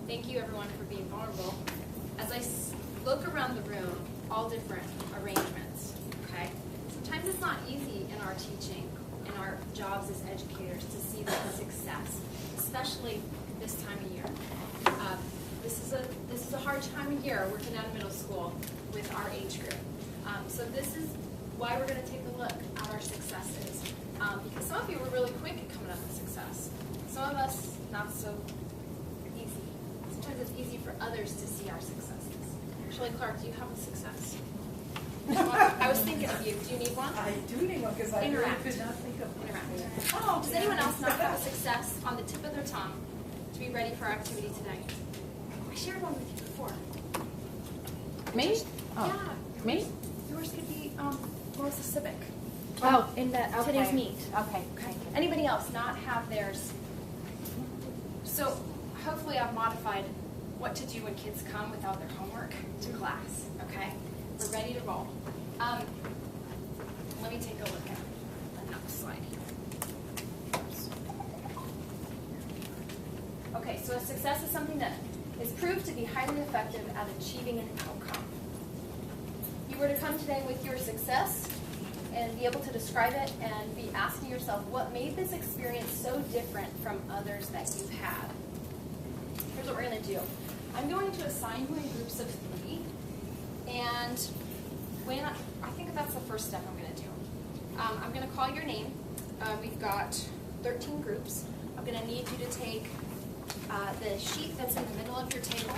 Thank you, everyone, for being vulnerable. As I look around the room, all different arrangements, okay? Sometimes it's not easy in our teaching and our jobs as educators to see that success, especially this time of year. This is a hard time of year working out of middle school with our age group. So this is why we're going to take a look at our successes. Because some of you were really quick at coming up with success. Some of us, not so easy. Sometimes it's easy for others to see our successes. Shirley Clark, do you have a success? I was thinking of you. Do you need one? I do need one because I really could not think of one. Interact. Oh, does anyone else not have a success on the tip of their tongue to be ready for our activity tonight? I shared one with you before. Me? Yeah. Me? Yours could be Melissa Civic. Oh, in today's meet. Okay. Okay. Anybody else not have theirs? So hopefully I've modified what to do when kids come without their homework to class. Okay, we're ready to roll. Let me take a look at another slide here. Okay, so a success is something that is proved to be highly effective at achieving an outcome. If you were to come today with your success and be able to describe it and be asking yourself what made this experience so different from others that you've had. Here's what we're going to do. I'm going to assign you in groups of 3, and when I think that's the first step I'm going to do. I'm going to call your name. We've got 13 groups. I'm going to need you to take the sheet that's in the middle of your table.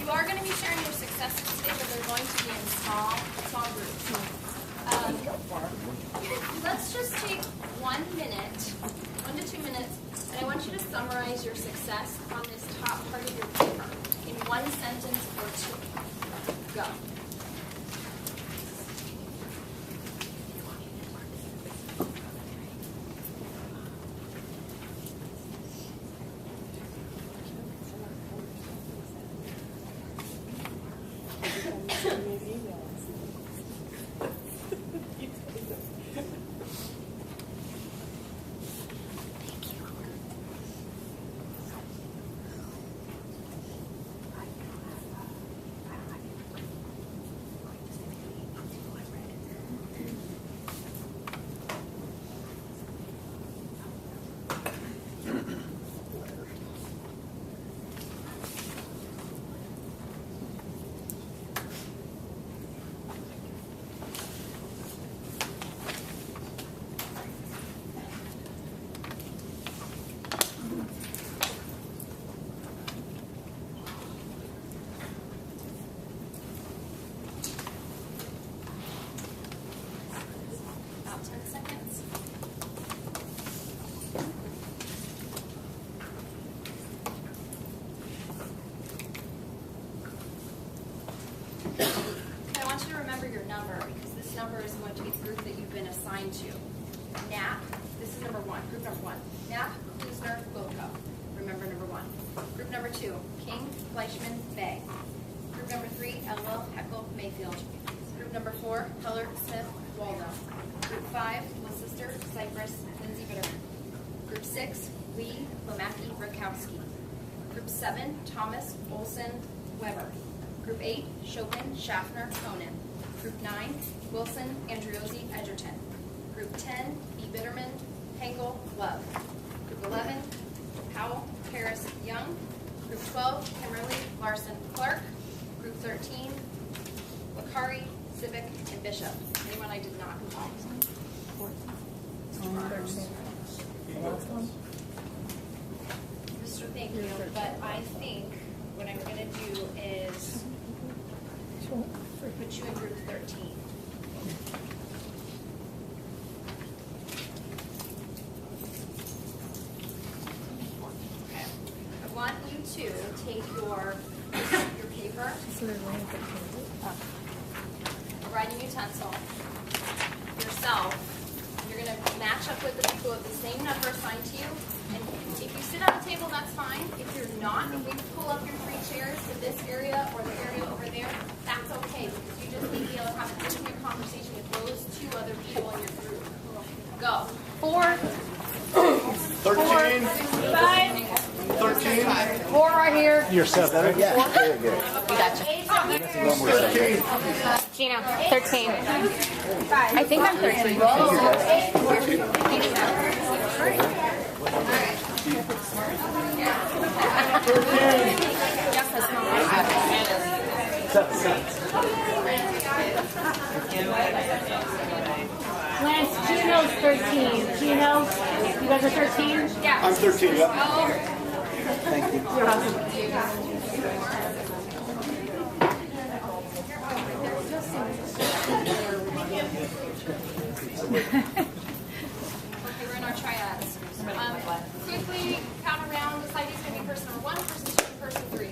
You are going to be sharing your successes today, but they're going to be in small groups. Let's just take 1 minute, 1 to 2 minutes, and I want you to summarize your success on this top part of your paper in 1 sentence or 2. Go. going to be the group that you've been assigned to. Knapp, this is number one, group number one. Knapp, Klusner, Wilco. Remember number one. Group number two, King, Fleischman, Bay. Group number three, Elwell, Heckel, Mayfield. Group number four, Heller, Smith, Waldo. Group five, Leicester, Cypress, Lindsay Bitterman. Group six, Lee, Lamacki, Rakowski. Group seven, Thomas, Olson, Weber. Group eight, Chopin, Schaffner, Conan. Group nine, Wilson, Andriozzi, Edgerton. Group 10, E. Bitterman, Henkel, Love. Group 11, Powell, Harris, Young. Group 12, Kimberly, Larson, Clark. Group 13, Wakari, Civic, and Bishop. Anyone I did not involve? Mr. Thank you, but I think what I'm going to do is put you in group 13. Okay. I want you to take your paper, a writing utensil, yourself. You're going to match up with the people with the same number assigned to you. And if you sit at a table, that's fine. If you're not, if we pull up your three chairs in this area or the area over there, that's okay, because you just need to be able to have a different conversation with those two other people in your group. Go. 4, 13, 5, 13, 4 right here. You're 7, right? Yeah. Very good. You gotcha. 13. Gina, 13. I think I'm 13. Lance, Gino's 13. Gino, you guys are 13? Yeah. I'm 13, yep. Thank you. You're welcome. Okay, we're in our triads. Quickly count around. This ID is going to be person number 1, person 2, and person 3.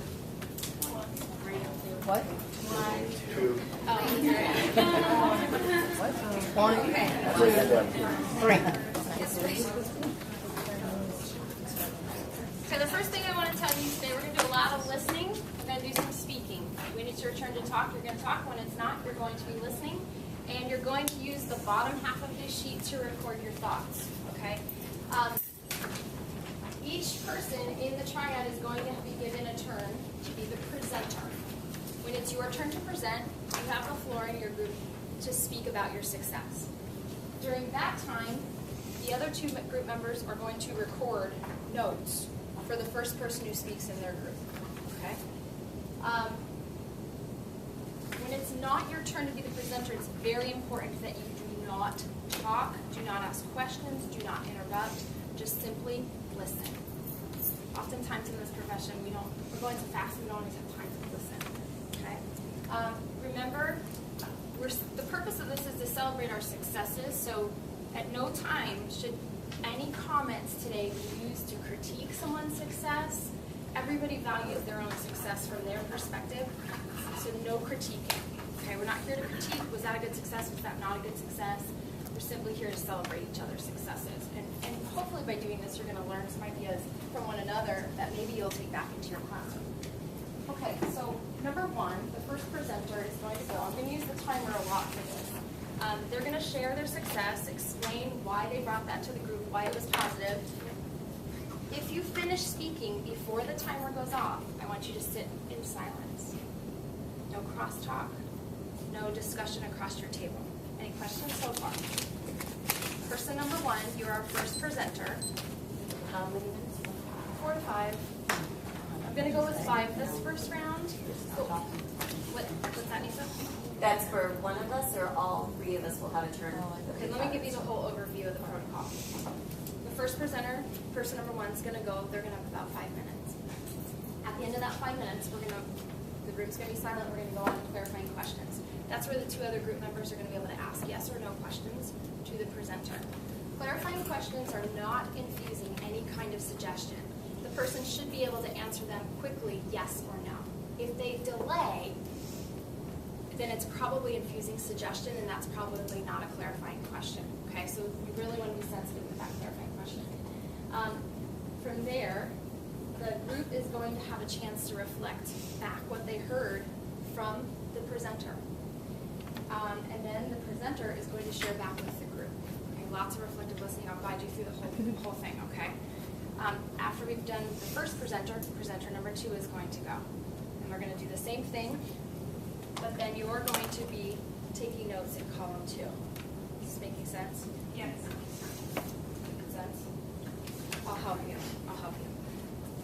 What? 2. One. Okay. 3. Okay, the first thing I want to tell you today, we're going to do a lot of listening. We're going to do some speaking. When it's your turn to talk, you're going to talk. When it's not, you're going to be listening. And you're going to use the bottom half of this sheet to record your thoughts, okay? Each person in the triad is going to be given a turn to be the presenter. When it's your turn to present, you have the floor in your group to speak about your success. During that time, the other 2 group members are going to record notes for the first person who speaks in their group, okay? When it's not your turn to be the presenter, it's very important that you do not talk, do not ask questions, do not interrupt, just simply listen. Oftentimes in this profession, we're going so fast, we don't always have time to listen, okay? Remember, the purpose of this is to celebrate our successes, so at no time should any comments today be used to critique someone's success. Everybody values their own success from their perspective, so no critiquing. Okay, we're not here to critique, was that a good success, was that not a good success? We're simply here to celebrate each other's successes. And hopefully by doing this, you're going to learn some ideas from one another that maybe you'll take back into your classroom. Okay, so number 1, the first presenter is going to go. I'm going to use the timer a lot for this. They're going to share their success, explain why they brought that to the group, why it was positive. If you finish speaking before the timer goes off, I want you to sit in silence. No crosstalk, no discussion across your table. Any questions so far? Person number 1, you're our first presenter. How many minutes? 4 to 5. I'm going to go with 5 this first round. What's that, Nisa? That's for one of us, or all 3 of us will have a turn? Okay, let me give you the whole overview of the protocol. The first presenter, person number 1, is going to go. They're going to have about 5 minutes. At the end of that 5 minutes, the room's going to be silent. We're going to go on to clarifying questions. That's where the 2 other group members are going to be able to ask yes or no questions to the presenter. Clarifying questions are not infusing any kind of suggestion. The person should be able to answer them quickly, yes or no. If they delay, then it's probably infusing suggestion, and that's probably not a clarifying question. Okay, so you really want to be sensitive to that clarifying question. From there, the group is going to have a chance to reflect back what they heard from the presenter. And then the presenter is going to share back with the group. Okay, lots of reflective listening. I'll guide you through the whole thing, okay? After we've done the first presenter, presenter number 2 is going to go. And we're going to do the same thing, but then you're going to be taking notes in column 2. Is this making sense? Yes. Making sense? I'll help you. I'll help you.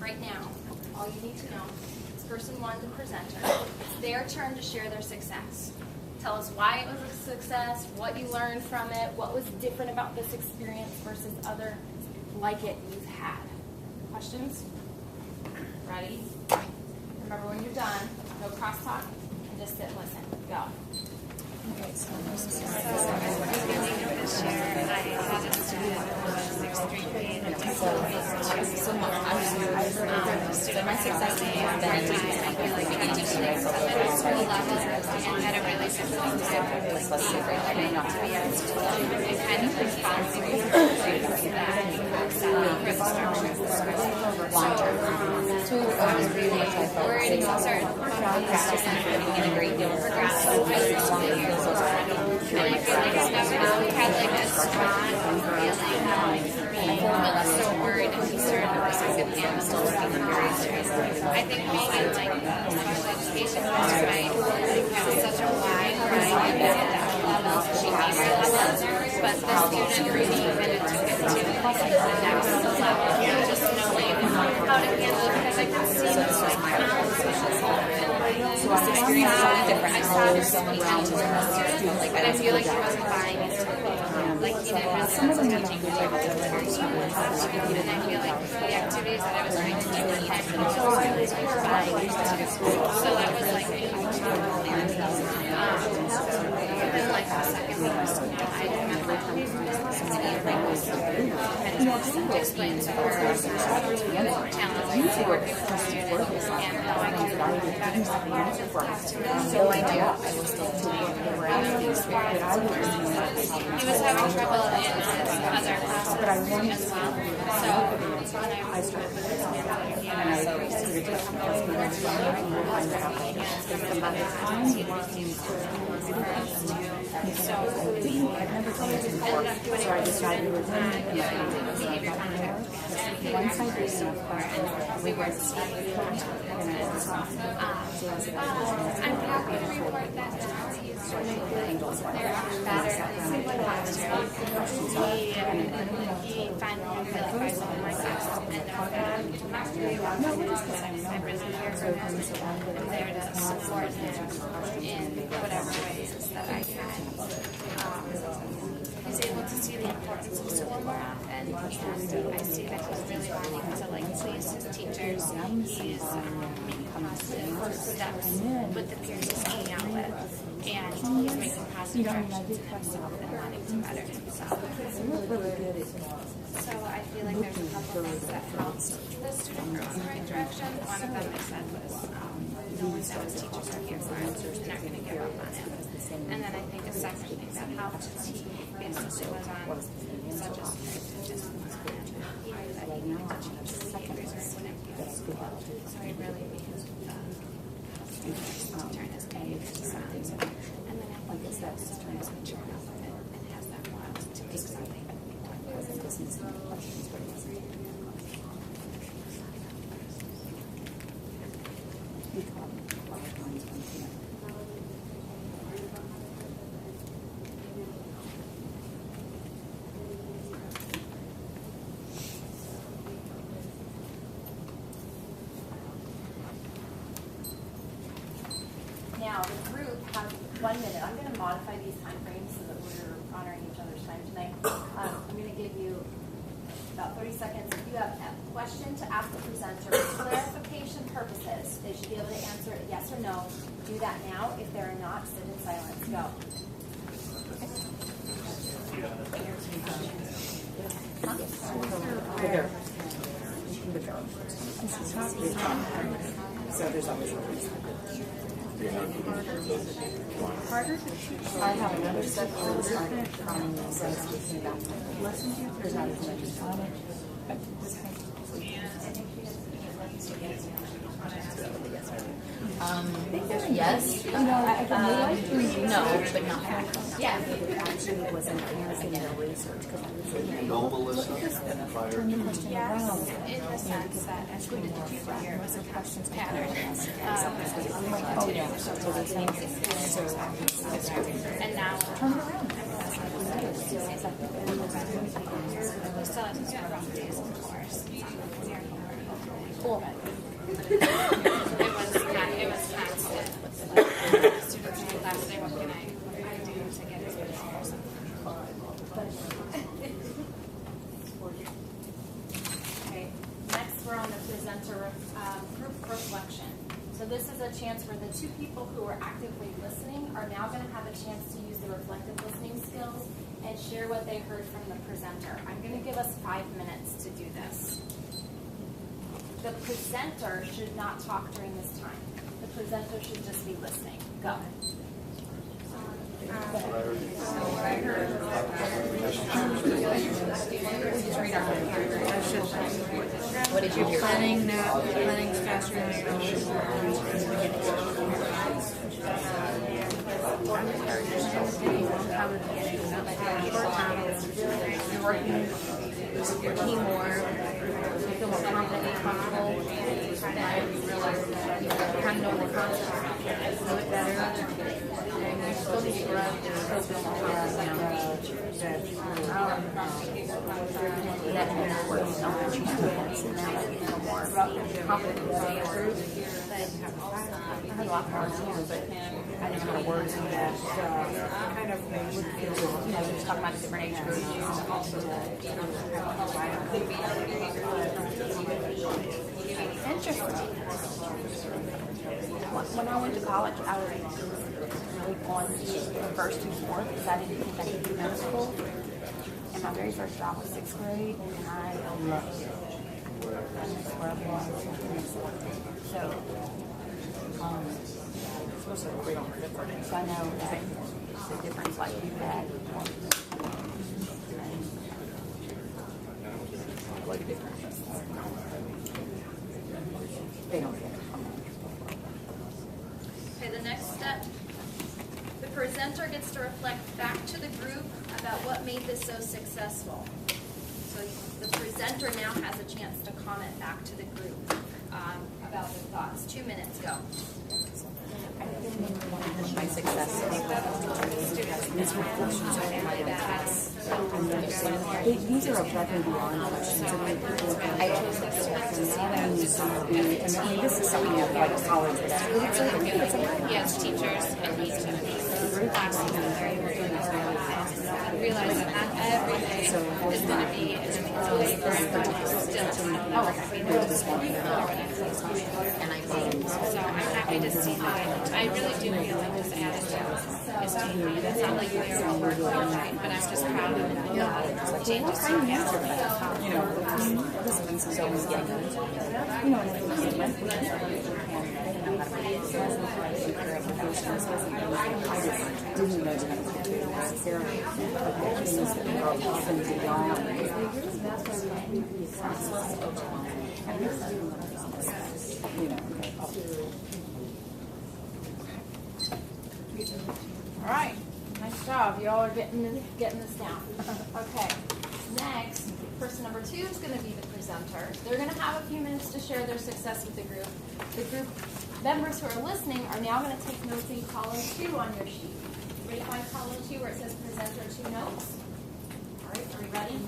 Right now, all you need to know is person 1, the presenter. It's their turn to share their success. Tell us why it was a success, what you learned from it, what was different about this experience versus other like it you've had. Questions? Ready? Remember when you're done, no crosstalk, and just sit and listen. Go. Okay, so this year I had a student who was extremely so my success has been at the school level and had a really difficult time learning to be able to and kind of respond So I was really worried about certain practicing a great deal of progress. And I feel like now we had like a strong feeling of so worried and concerned about secondhand still working on very seriously. I think being in like special education was right. Like have such a wide variety of levels, behavior levels, but the student really kind of took it to the next level. Just knowing how to handle it because I could see this like experience is different. I saw this so many challenges but I feel like he wasn't buying into it. Like he didn't really want to teaching me and I feel like the activities that I was trying to do were kind of buying into. So that was like a huge then like the second week I remember explain to her challenges of working with the students and how I can No idea. I was still doing the experience. he was having trouble in his other classes as well. So when I was with his family, he So I decided we were doing behavior contact. once I did stuff, we were I'm happy to report that now he's doing better in posture. He finally really buys all my tests and I'm really here for him. I'm there to support him in whatever ways that I can. He's able to see the importance of school more often, and I see that he's really wanting to like please his teachers. He's making positive steps with the peers he's hanging out with, and he's making positive directions in himself and wanting to better himself. So I feel like there's a couple things that helped the student go in the right direction. One of them I said was knowing that his teachers are here for him and aren't going to give up on him. And then I think a second thing that helped is he basically was on such a strict discipline plan. He knew that he needed to change his behaviors or wouldn't be at school. So he really made turn his behaviors around. And then I think that his turn is mature enough and has that want to make something. Now, the group has 1 minute. I'm going to modify these time frames so that we're honoring each other's time tonight. I'm going to give you about 30 seconds. If you have a question to ask the presenter for clarification purposes, they should be able to answer it yes or no. Do that now. If they're not, sit in silence. Go. So there's always Harder to teach. I have another set from lessons. There's not as much as on it. Yes. No, but not Yeah. Actually, wasn't using the research because I was No, Melissa, prior to. Yes, in the sense that as we did the teacher here, it was a questions pattern. Oh, yeah. And now, we still have some rough days, of course. Cool. It was constant with the students in the class today. What can I do to get as much more Okay, next we're on the presenter group reflection. So this is a chance where the two people who are actively listening are now going to have a chance to use the reflective listening skills and share what they heard from the presenter. I'm going to give us 5 minutes to do this. The presenter should not talk during this time. The presenter should just be listening. Go. What did you hear? Planning's faster than you're working with your team more, you feel more confident and comfortable, and you realize that you kind of know the concept a little bit better, and you still need to grow and feel more confident. That kind of works so much and now you feel more confident in the answers. I had a lot more too, but I didn't know the words in that kind of made me feel, you know, just talking about different age groups. Interesting. When I went to college, I was really on the first 2 sports because I didn't think I could do middle school. And my very first job was 6th grade, and I loved it. And that's where I was. So, so I know that the difference like you had. What a difference. They don't get it. Okay, the next step. The presenter gets to reflect back to the group about what made this so successful. So the presenter now has a chance to comment back to the group about their thoughts. 2 minutes, go. My success. These reflections are my best. These are above and beyond questions. I chose this and this is something I'd like to college with. Yes, teachers and these realize that not every day is going to be as easy for everyone still. So I'm happy to see that. I really do feel like this attitude is changing. It's not like they're all working right, but I'm just proud of the changes you have. You know, this has been so you know, didn't know necessarily things that are often beyond. You know. All right, nice job. Y'all are getting this down. Okay, next, person number 2 is going to be the presenter. They're going to have a few minutes to share their success with the group. The group members who are listening are now going to take notes in column 2 on your sheet. Ready to find column 2 where it says presenter 2 notes? All right, are we ready?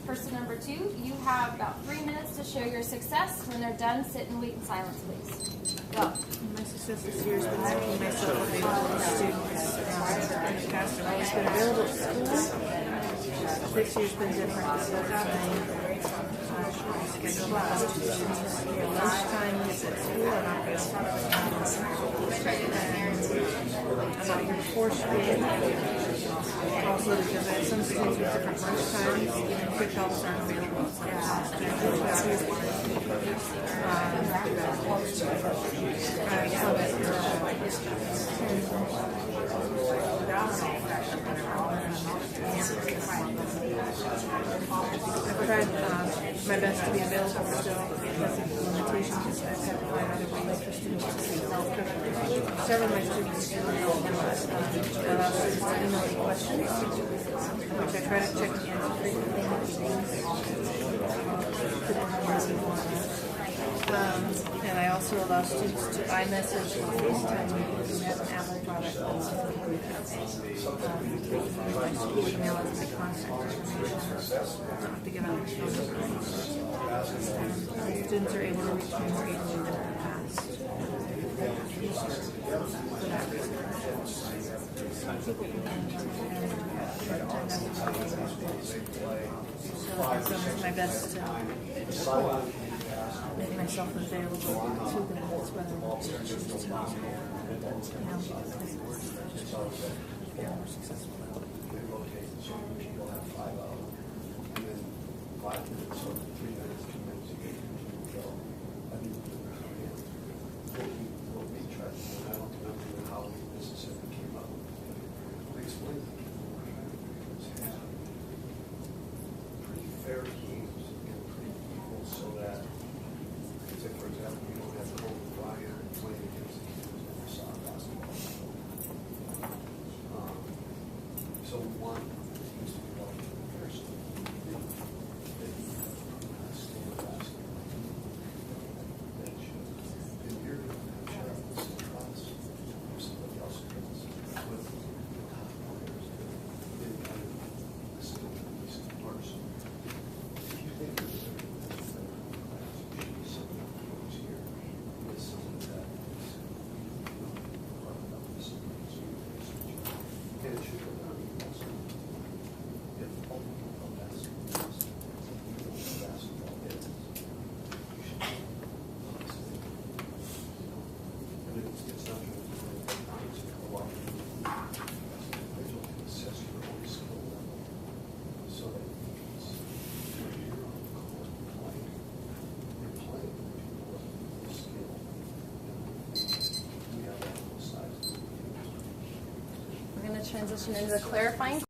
Person number 2, you have about 3 minutes to share your success. When they're done, sit and wait in silence, please. Go. My success this year has been making myself available to students. In the past, I've always been available at school. This year's been different. So schedule class lunchtime is at school. I'm not going I'm not here before school. Also because I have some students with different lunch times, even quick helps aren't available. I've tried my best to be available still because of the limitations. I've had to find other ways for students to see self-cover. Several of my students allow students to email me questions, which I try to check the answer frequently. And I also allow students to iMessage or FaceTime me if we have an Apple product. My school email is my contact information. To give out the students are able to reach me more easily than in the past. For that reason. So it's my best to make myself available to them, whether it's more successful. You'll have 5 hours, and then 5 minutes or 3 minutes, 2 minutes, you can go. I think what we tried to do, I don't remember how Mississippi came up. We explained to people pretty fair teams and pretty equal so that, say for example, you don't have Kobe Bryant playing against the kids in the soccer basketball. So one needs to be well comparison. And you're going to have Sheriff in class or somebody else who comes with the top players in kind of this person. If you think there's a class, you should be somebody who goes here with someone that is part of this research. And it should go down even also. If all people know basketball is, you know what basketball is, you should know. And it's not going to be honest, a lot of people can assess your own skill level so that when you're on the court playing, you're playing with people with skill. We have all sides. We're going to transition into clarifying